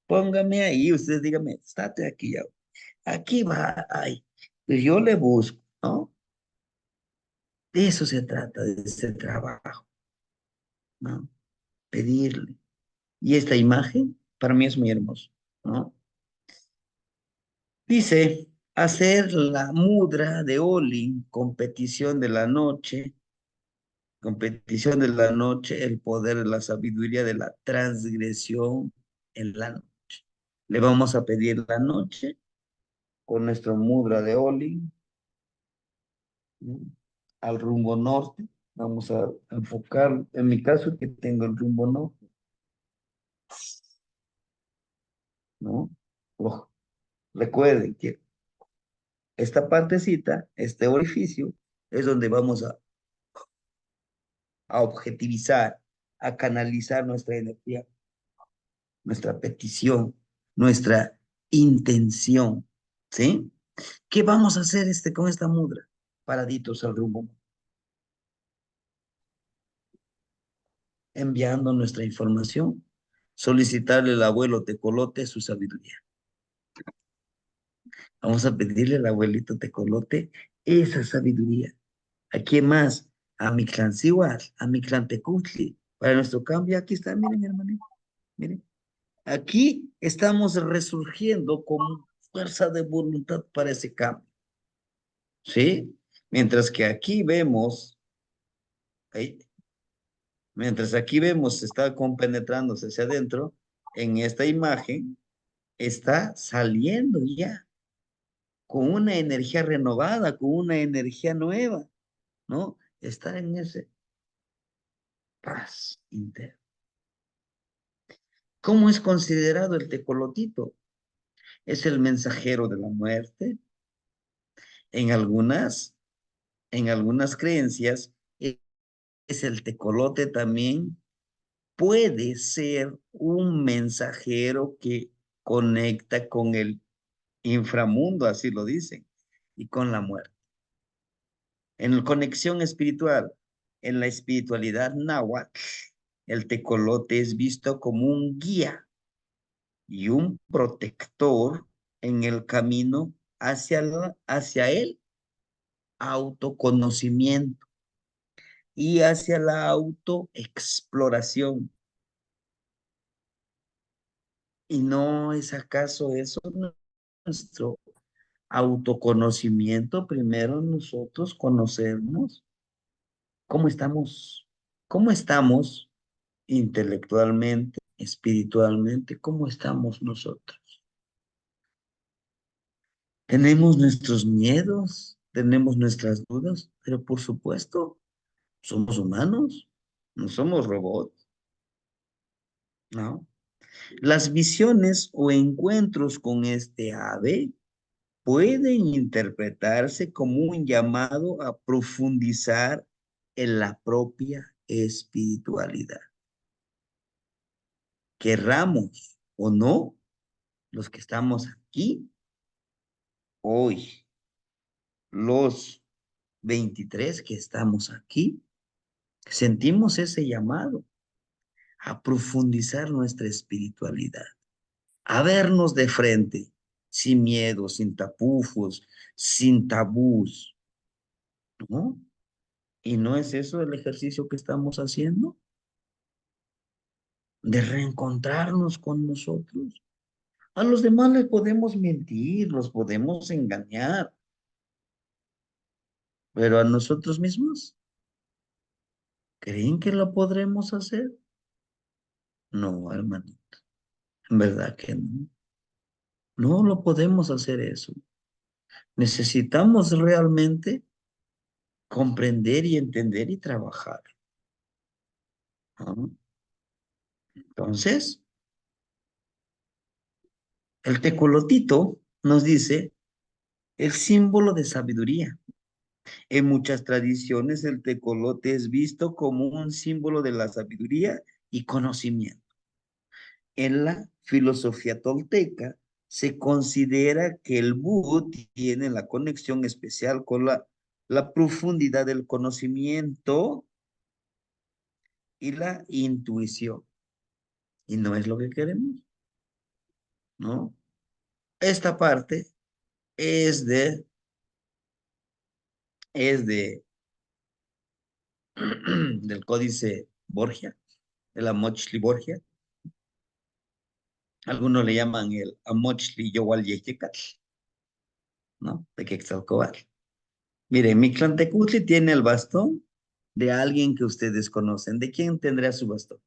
Speaker 1: póngame ahí, ustedes díganme, estate aquí, ya. Aquí va, ahí. Pues yo le busco, ¿no? De eso se trata, de ese trabajo, ¿no? Pedirle. Y esta imagen, para mí es muy hermoso, ¿no? Dice, hacer la mudra de Olin, competición de la noche, el poder de la sabiduría de la transgresión en la noche. Le vamos a pedir la noche con nuestro mudra de Oli, ¿no? Al rumbo norte, Vamos a enfocar, en mi caso que tengo el rumbo no, ¿no? Ojo, recuerden que esta partecita, este orificio, es donde vamos a objetivizar, a canalizar nuestra energía, nuestra petición, nuestra intención, ¿sí? ¿Qué vamos a hacer con esta mudra? Paraditos al rumbo, enviando nuestra información, solicitarle al abuelo Tecolote su sabiduría. Vamos a pedirle al abuelito Tecolote esa sabiduría. ¿A quién más? A mi clan Siwal, a mi clan Tecutli. Para nuestro cambio, aquí está, miren, hermanito, miren. Aquí estamos resurgiendo con fuerza de voluntad para ese cambio, ¿sí? Mientras que aquí vemos, ahí, mientras aquí vemos, está compenetrándose hacia adentro, en esta imagen está saliendo ya con una energía renovada, con una energía nueva, ¿no? Estar en ese paz interna. ¿Cómo es considerado el tecolotito? Es el mensajero de la muerte. En algunas creencias, es el tecolote también puede ser un mensajero que conecta con el inframundo, así lo dicen, y con la muerte. En la conexión espiritual, en la espiritualidad náhuatl, el tecolote es visto como un guía y un protector en el camino hacia el autoconocimiento y hacia la autoexploración. ¿Y no es acaso eso nuestro autoconocimiento? Primero nosotros conocernos cómo estamos intelectualmente, espiritualmente, cómo estamos nosotros. Tenemos nuestros miedos, tenemos nuestras dudas, pero por supuesto, somos humanos, no somos robots, ¿no? Las visiones o encuentros con este ave pueden interpretarse como un llamado a profundizar en la propia espiritualidad. Querramos o no, los que estamos aquí hoy, los 23 que estamos aquí, sentimos ese llamado a profundizar nuestra espiritualidad, a vernos de frente, sin miedo, sin tapujos, sin tabús, ¿no? ¿Y no es eso el ejercicio que estamos haciendo? De reencontrarnos con nosotros. A los demás les podemos mentir, los podemos engañar, pero a nosotros mismos, ¿creen que lo podremos hacer? No, hermanito, en verdad que no. No lo podemos hacer eso. Necesitamos realmente comprender y entender y trabajar, ¿no? Entonces, el tecolotito nos dice el símbolo de sabiduría. En muchas tradiciones, el tecolote es visto como un símbolo de la sabiduría y conocimiento. En la filosofía tolteca, se considera que el búho tiene la conexión especial con la profundidad del conocimiento y la intuición. Y no es lo que queremos, ¿no? Esta parte es del Códice Borgia, de la Mochli Borgia. Algunos le llaman el Amochli Yowal Yechecatl, ¿no? De Quetzalcóatl. Miren, Mictlantecutli tiene el bastón de alguien que ustedes conocen. ¿De quién tendrá su bastón?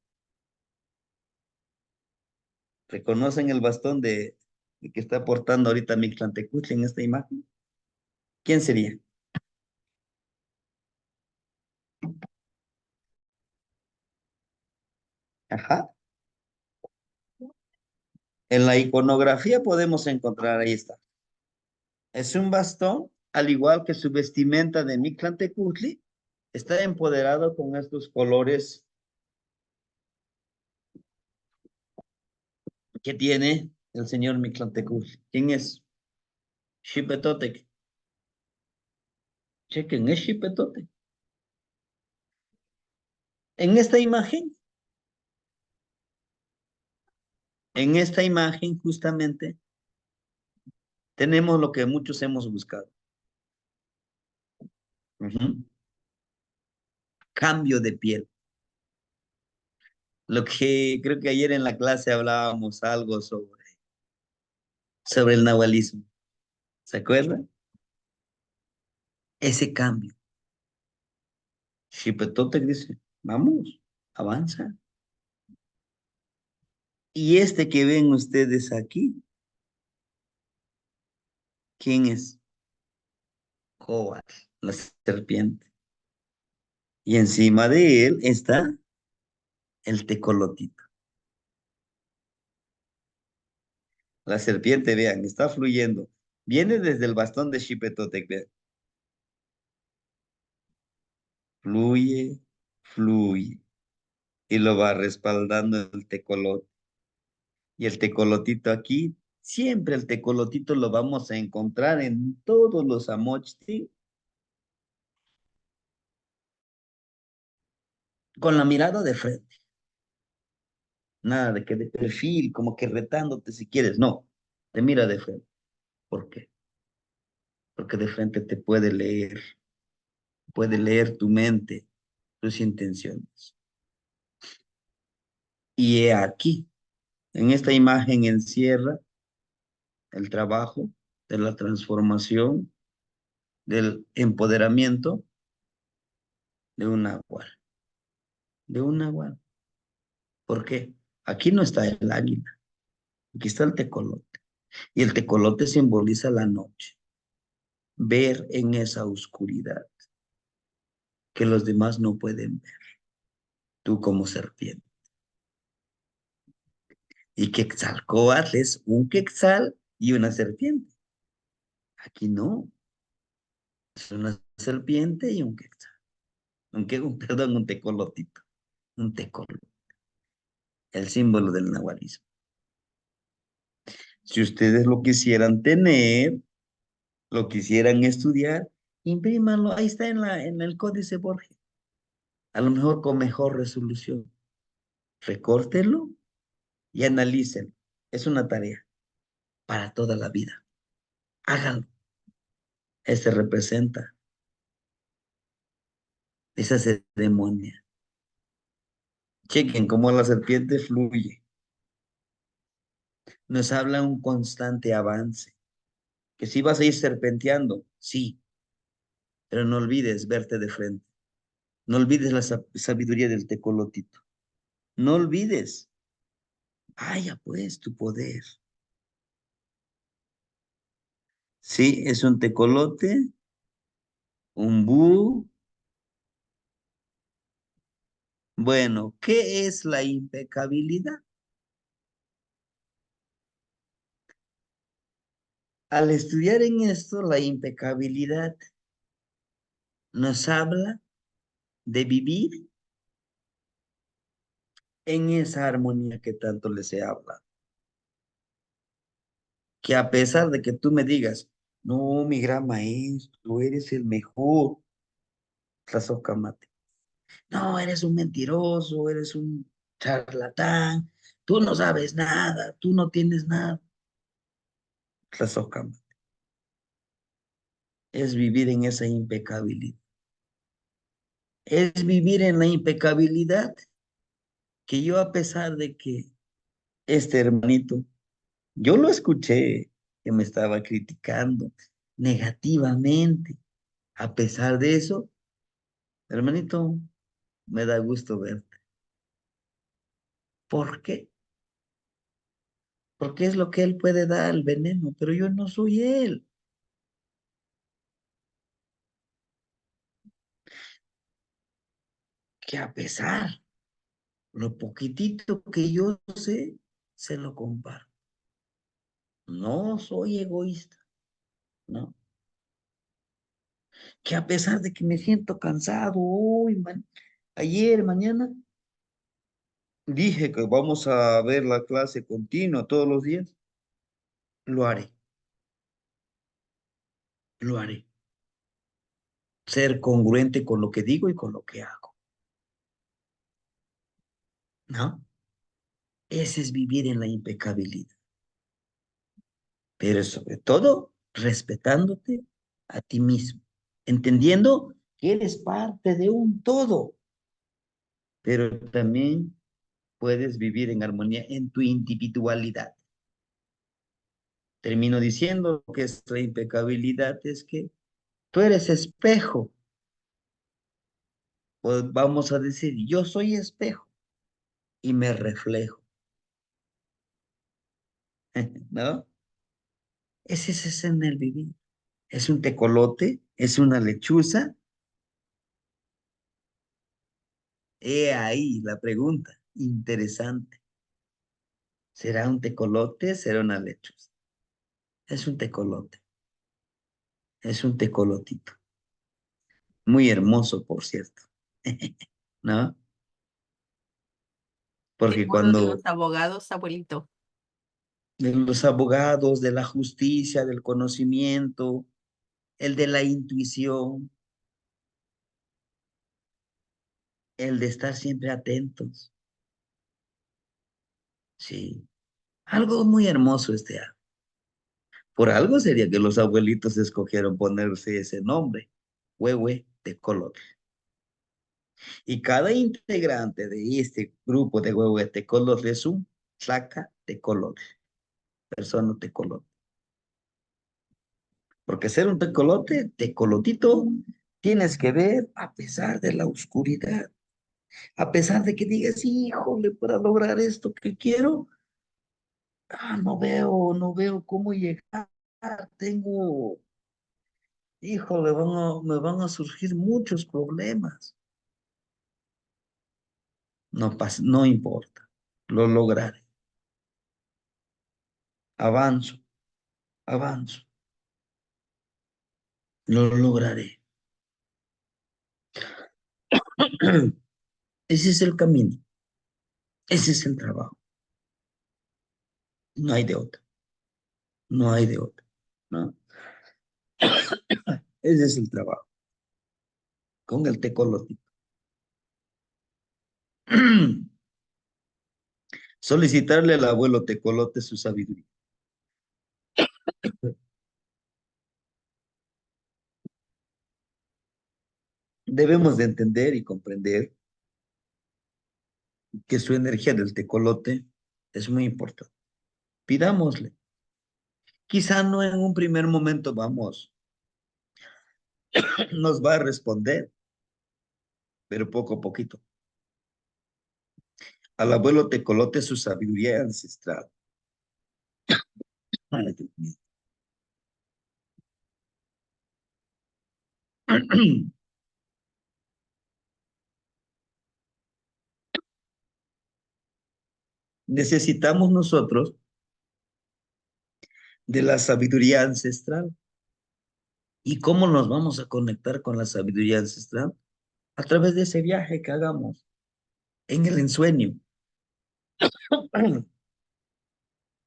Speaker 1: ¿Reconocen el bastón de que está portando ahorita Mictlantecutli en esta imagen? ¿Quién sería? Ajá. En la iconografía podemos encontrar, ahí está. Es un bastón, al igual que su vestimenta de Mictlantecutli, está empoderado con estos colores que tiene el señor Mictlantecutli. ¿Quién es? Xipetotec. Chequen, es Xipetotec. En esta imagen justamente tenemos lo que muchos hemos buscado. Ujú. Cambio de piel. Lo que creo que ayer en la clase hablábamos algo sobre el nahualismo. ¿Se acuerdan? Ese cambio. Xipetotec dice, vamos, avanza. Y este que ven ustedes aquí, ¿quién es? Coatl, la serpiente. Y encima de él está el tecolotito. La serpiente, vean, está fluyendo. Viene desde el bastón de Xipetotec, vean. Fluye, fluye. Y lo va respaldando el tecolote. Y el tecolotito aquí, siempre el tecolotito lo vamos a encontrar en todos los amochti con la mirada de frente. Nada de que de perfil, como que retándote si quieres. No, te mira de frente. ¿Por qué? Porque de frente te puede leer tu mente, tus intenciones. Y he aquí, en esta imagen encierra el trabajo de la transformación, del empoderamiento de un nahual. De un nahual. ¿Por qué? Aquí no está el águila, aquí está el tecolote. Y el tecolote simboliza la noche. Ver en esa oscuridad que los demás no pueden ver. Tú como serpiente. Y Quetzalcóatl es un quetzal y una serpiente. Aquí no, es una serpiente y un quetzal. Perdón, un tecolotito. Un tecolote. El símbolo del nahualismo. Si ustedes lo quisieran tener, lo quisieran estudiar, imprímanlo. Ahí está en el Códice Borgia. A lo mejor con mejor resolución. Recórtelo y analícenlo. Es una tarea para toda la vida. Háganlo. Este representa esa ceremonia. Chequen cómo la serpiente fluye. Nos habla un constante avance. Que si vas a ir serpenteando, sí, pero no olvides verte de frente. No olvides la sabiduría del tecolotito. No olvides. Vaya pues tu poder. Sí, es un tecolote, un búho. Bueno, ¿qué es la impecabilidad? Al estudiar en esto, la impecabilidad nos habla de vivir en esa armonía que tanto les he hablado. Que a pesar de que tú me digas, no, mi gran maestro, eres el mejor, Tlazocamate. No, eres un mentiroso, eres un charlatán, tú no sabes nada, tú no tienes nada. Tlazocamate. Es vivir en esa impecabilidad. Es vivir en la impecabilidad que yo, a pesar de que este hermanito, yo lo escuché que me estaba criticando negativamente. A pesar de eso, hermanito, me da gusto verte. ¿Por qué? Porque es lo que él puede dar, el veneno, pero yo no soy él. Que a pesar Lo poquitito que yo sé, se lo comparto. No soy egoísta, ¿no? Que a pesar de que me siento cansado hoy, ayer, mañana, dije que vamos a ver la clase continua todos los días. Lo haré, lo haré. Ser congruente con lo que digo y con lo que hago, ¿no? Ese es vivir en la impecabilidad. Pero sobre todo, respetándote a ti mismo, entendiendo que eres parte de un todo, pero también puedes vivir en armonía en tu individualidad. Termino diciendo que esta impecabilidad es que tú eres espejo. Pues vamos a decir, yo soy espejo y me reflejo, ¿no? Ese es en el vivir. Es un tecolote, es una lechuza. He ahí la pregunta, interesante. ¿Será un tecolote? ¿Será una lechuza? Es un tecolote, es un tecolotito. Muy hermoso, por cierto, ¿no?
Speaker 2: ¿Te
Speaker 1: Porque
Speaker 2: acuerdas de los
Speaker 1: cuando
Speaker 2: abogados, abuelito?
Speaker 1: de los abogados, de la justicia, del conocimiento, el de la intuición, el de estar siempre atentos, sí. Algo muy hermoso este año. Por algo sería que los abuelitos escogieron ponerse ese nombre, Huehue Tecolotl. Y cada integrante de este grupo de Huehue Tecolotl es un Tlaca Tecolotl, persona Tecolotl. Porque ser un tecolote, tecolotito, tienes que ver a pesar de la oscuridad, a pesar de que digas, híjole, para lograr esto que quiero, no veo cómo llegar, tengo, híjole, me van a surgir muchos problemas. No pasa, no importa, lo lograré. Avanzo, avanzo, lo lograré. Ese es el camino, ese es el trabajo, no hay de otra, no hay de otra, ¿no? Ese es el trabajo, con el tecolotito. Solicitarle al abuelo tecolote su sabiduría. Debemos de entender y comprender que su energía del tecolote es muy importante. Pidámosle. Quizá no en un primer momento nos va a responder, pero poco a poquito. Al abuelo tecolote su sabiduría ancestral. Ay, Dios mío. Necesitamos nosotros de la sabiduría ancestral. ¿Y cómo nos vamos a conectar con la sabiduría ancestral? A través de ese viaje que hagamos en el ensueño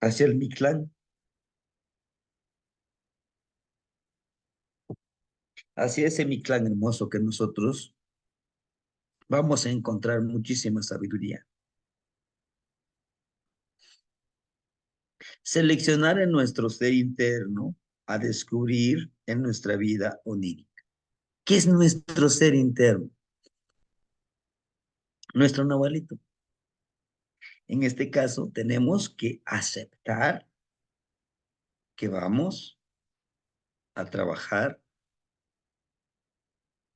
Speaker 1: hacia el Mictlán, hacia ese Mictlán hermoso que nosotros vamos a encontrar muchísima sabiduría. Seleccionar en nuestro ser interno a descubrir en nuestra vida onírica. ¿Qué es nuestro ser interno? Nuestro Nahualito. En este caso, tenemos que aceptar que vamos a trabajar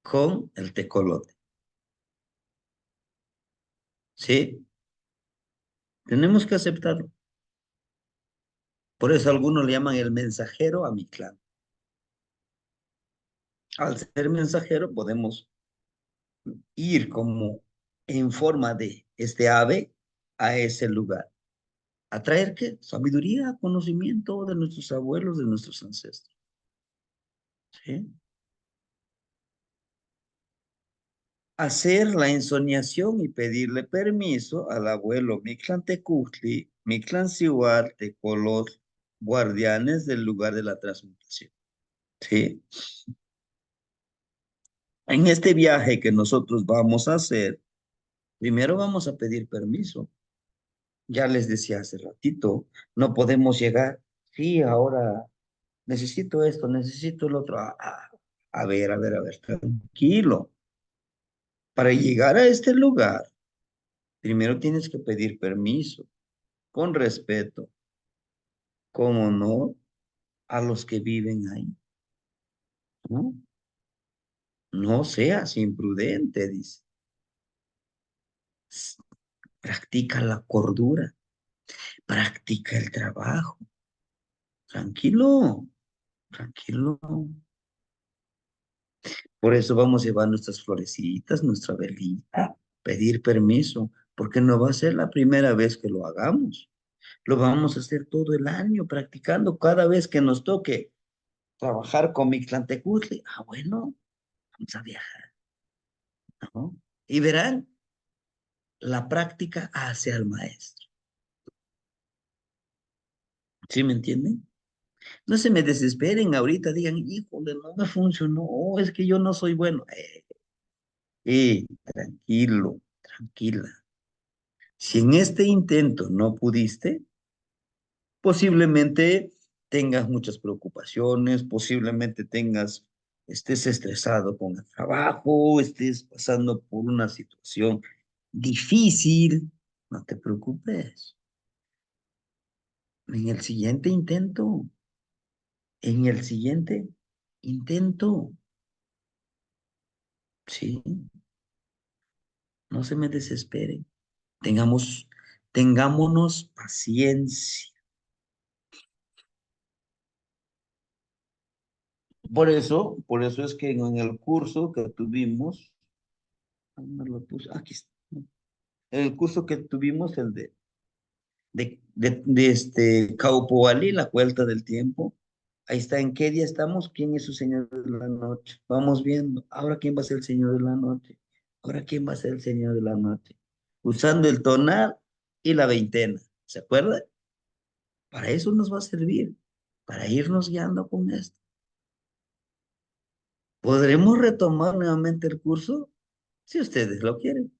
Speaker 1: con el tecolote. ¿Sí? Tenemos que aceptarlo. Por eso algunos le llaman el mensajero a mi clan. Al ser mensajero podemos ir como en forma de este ave a ese lugar. ¿A traer qué? Sabiduría, conocimiento de nuestros abuelos, de nuestros ancestros. ¿Sí? Hacer la ensoñación y pedirle permiso al abuelo Mictlantecutli, Mictlancihuatl, Tecolot, guardianes del lugar de la transmutación. ¿Sí? En este viaje que nosotros vamos a hacer, primero vamos a pedir permiso. Ya les decía hace ratito, no podemos llegar, sí, ahora necesito esto, necesito el otro. A ver, tranquilo. Para llegar a este lugar, primero tienes que pedir permiso, con respeto, con honor a los que viven ahí, ¿no? No seas imprudente, dice. Practica la cordura, practica el trabajo. Tranquilo, tranquilo. Por eso vamos a llevar nuestras florecitas, nuestra velita, pedir permiso, porque no va a ser la primera vez que lo hagamos. Lo vamos a hacer todo el año, practicando cada vez que nos toque trabajar con Mictlantecutli. Bueno, vamos a viajar, ¿no? Y verán, la práctica hace al maestro. ¿Sí me entienden? No se me desesperen ahorita, digan, híjole, no me funcionó, es que yo no soy bueno. Tranquilo, tranquila. Si en este intento no pudiste, posiblemente tengas muchas preocupaciones, posiblemente estés estresado con el trabajo, estés pasando por una situación difícil. No te preocupes. En el siguiente intento, en el siguiente intento, sí, no se me desespere. Tengámonos paciencia. Por eso es que en el curso que tuvimos, ¿dónde lo puse? Aquí está. En el curso que tuvimos, el de este Caupoali, la vuelta del tiempo, ahí está, ¿en qué día estamos? ¿Quién es su señor de la noche? Vamos viendo, ahora quién va a ser el señor de la noche, ahora quién va a ser el señor de la noche, usando el tonal y la veintena, ¿se acuerda? Para eso nos va a servir, para irnos guiando con esto. ¿Podremos retomar nuevamente el curso? Si ustedes lo quieren,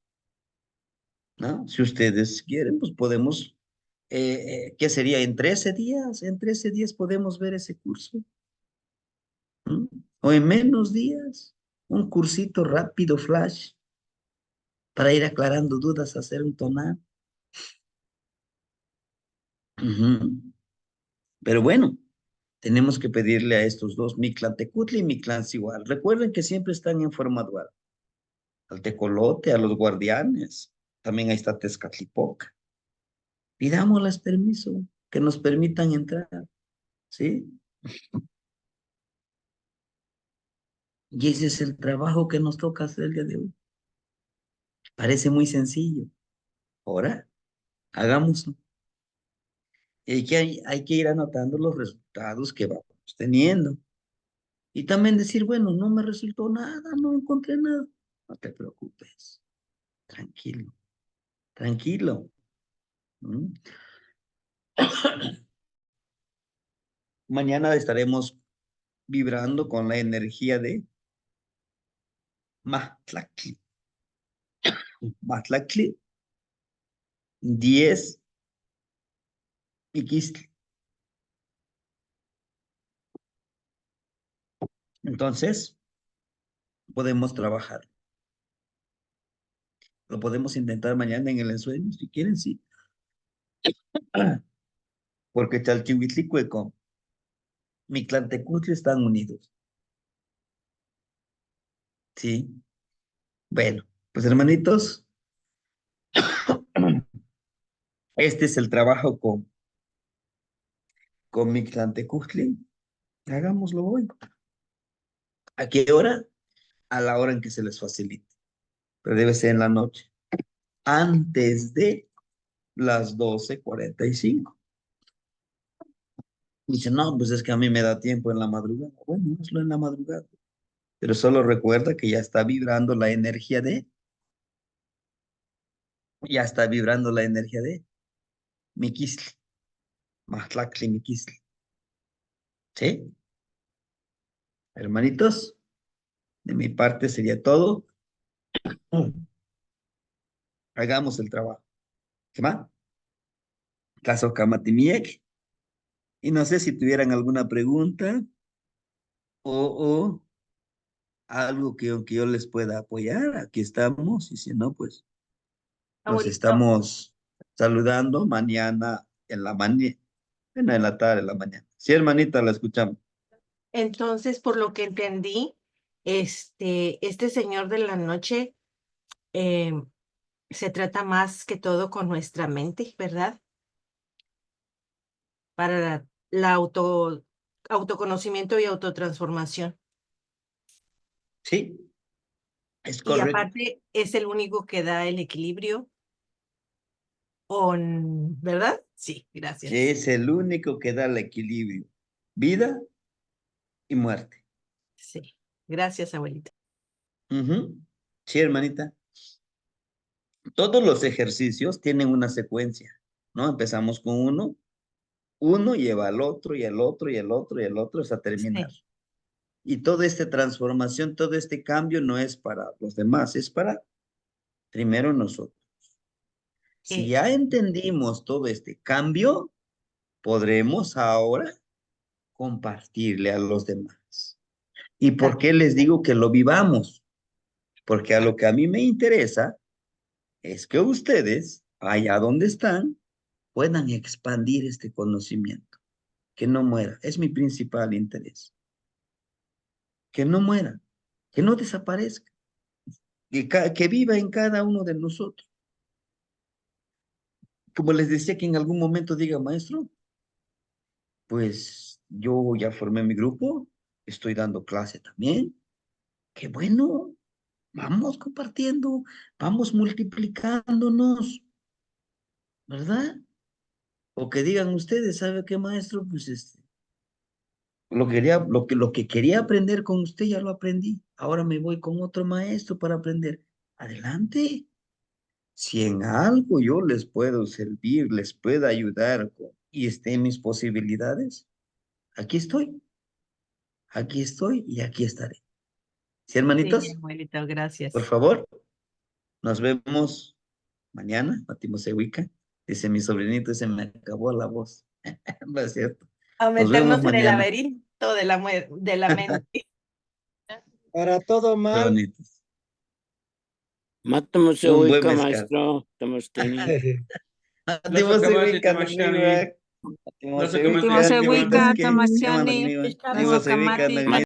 Speaker 1: ¿no? Si ustedes quieren, pues podemos, ¿qué sería? En 13 días podemos ver ese curso, ¿no? O en menos días, un cursito rápido, flash, para ir aclarando dudas, hacer un tonal. Ujú. Pero bueno, tenemos que pedirle a estos dos, Mictlantecutli y Mictlancihuatl. Recuerden que siempre están en forma dual. Al tecolote, a los guardianes. También ahí está Tezcatlipoca. Pidámosles permiso, que nos permitan entrar, ¿sí? Y ese es el trabajo que nos toca hacer el día de hoy. Parece muy sencillo. Ahora, hagámoslo. Y hay que ir anotando los resultados que vamos teniendo. Y también decir, bueno, no me resultó nada, no encontré nada. No te preocupes. Tranquilo, tranquilo. ¿Mm? Mañana estaremos vibrando con la energía de Matlacli. Matlacli 10 Iquistli. Entonces, podemos trabajar. Lo podemos intentar mañana en el ensueño, si quieren, sí. Porque Chalchihuitlico con Mictlantecutli están unidos. Sí. Bueno, pues hermanitos, este es el trabajo con Mictlantecutli. Hagámoslo hoy. ¿A qué hora? A la hora en que se les facilite. Pero debe ser en la noche. antes de las 12:45. Dice, no, pues es que a mí me da tiempo en la madrugada. Bueno, hazlo en la madrugada. Pero solo recuerda que ya está vibrando la energía de Miquisli, Mahtlaktli Miquisli. ¿Sí? Hermanitos, de mi parte sería todo. Hagamos el trabajo. ¿Qué más? Caso Kamatimiek. Y no sé si tuvieran alguna pregunta o algo que yo les pueda apoyar. Aquí estamos. Y si no, pues nos
Speaker 2: Abuelito,
Speaker 1: estamos saludando mañana en la mañana. Bueno, en la tarde, en la mañana. Sí, hermanita, la escuchamos.
Speaker 2: entonces, por lo que entendí, este señor de la noche se trata más que todo con nuestra mente, ¿verdad? Para la autoconocimiento y autotransformación.
Speaker 1: Sí, es
Speaker 2: Y
Speaker 1: correcto.
Speaker 2: aparte es el único que da el equilibrio, ¿verdad? Sí, gracias.
Speaker 1: Que es el único que da el equilibrio. Vida y muerte.
Speaker 2: Sí, gracias, abuelita.
Speaker 1: Ujú. Sí, hermanita. Todos los ejercicios tienen una secuencia, ¿no? Empezamos con uno lleva al otro y al otro y al otro y al otro hasta terminar.
Speaker 2: Sí.
Speaker 1: Y toda esta transformación, todo este cambio no es para los demás, es para primero nosotros. Si ya entendimos todo este cambio, podremos ahora compartirle a los demás. ¿Y por qué les digo que lo vivamos? Porque a lo que a mí me interesa es que ustedes, allá donde están, puedan expandir este conocimiento, que no muera. Es mi principal interés. Que no muera, que no desaparezca, que viva en cada uno de nosotros. Como les decía, que en algún momento diga, maestro, pues yo ya formé mi grupo, estoy dando clase también. Qué bueno, vamos compartiendo, vamos multiplicándonos, ¿verdad? O que digan ustedes, ¿sabe qué, maestro? Pues lo que quería aprender con usted ya lo aprendí. Ahora me voy con otro maestro para aprender. Adelante. Si en algo yo les puedo servir, les puedo ayudar y esté en mis posibilidades, aquí estoy y aquí estaré. ¿Sí,
Speaker 2: Sí,
Speaker 1: hermanitos?
Speaker 2: abuelita,
Speaker 1: Por
Speaker 2: gracias.
Speaker 1: favor, nos vemos mañana, Matimos Sehuica. Dice mi sobrinito, se me acabó la voz. No es cierto.
Speaker 2: A
Speaker 1: Nos vemos
Speaker 2: meternos en el
Speaker 1: mañana.
Speaker 2: laberinto de la mente.
Speaker 4: Para todo
Speaker 1: Qué
Speaker 4: mal.
Speaker 1: bonitos.
Speaker 6: Matamos
Speaker 1: Un buen
Speaker 6: Sehuica,
Speaker 1: mezcal.
Speaker 6: maestro. Tamosteni.
Speaker 1: Matimos Sehuica, Nagniwak. Matimos
Speaker 7: Timo
Speaker 1: Sehuica,
Speaker 7: Sewika,
Speaker 1: Nagniwak,
Speaker 7: Tamasiani,
Speaker 1: Matimos
Speaker 7: Timo
Speaker 1: Sehuica,
Speaker 7: Kamati,
Speaker 1: Nagniwak.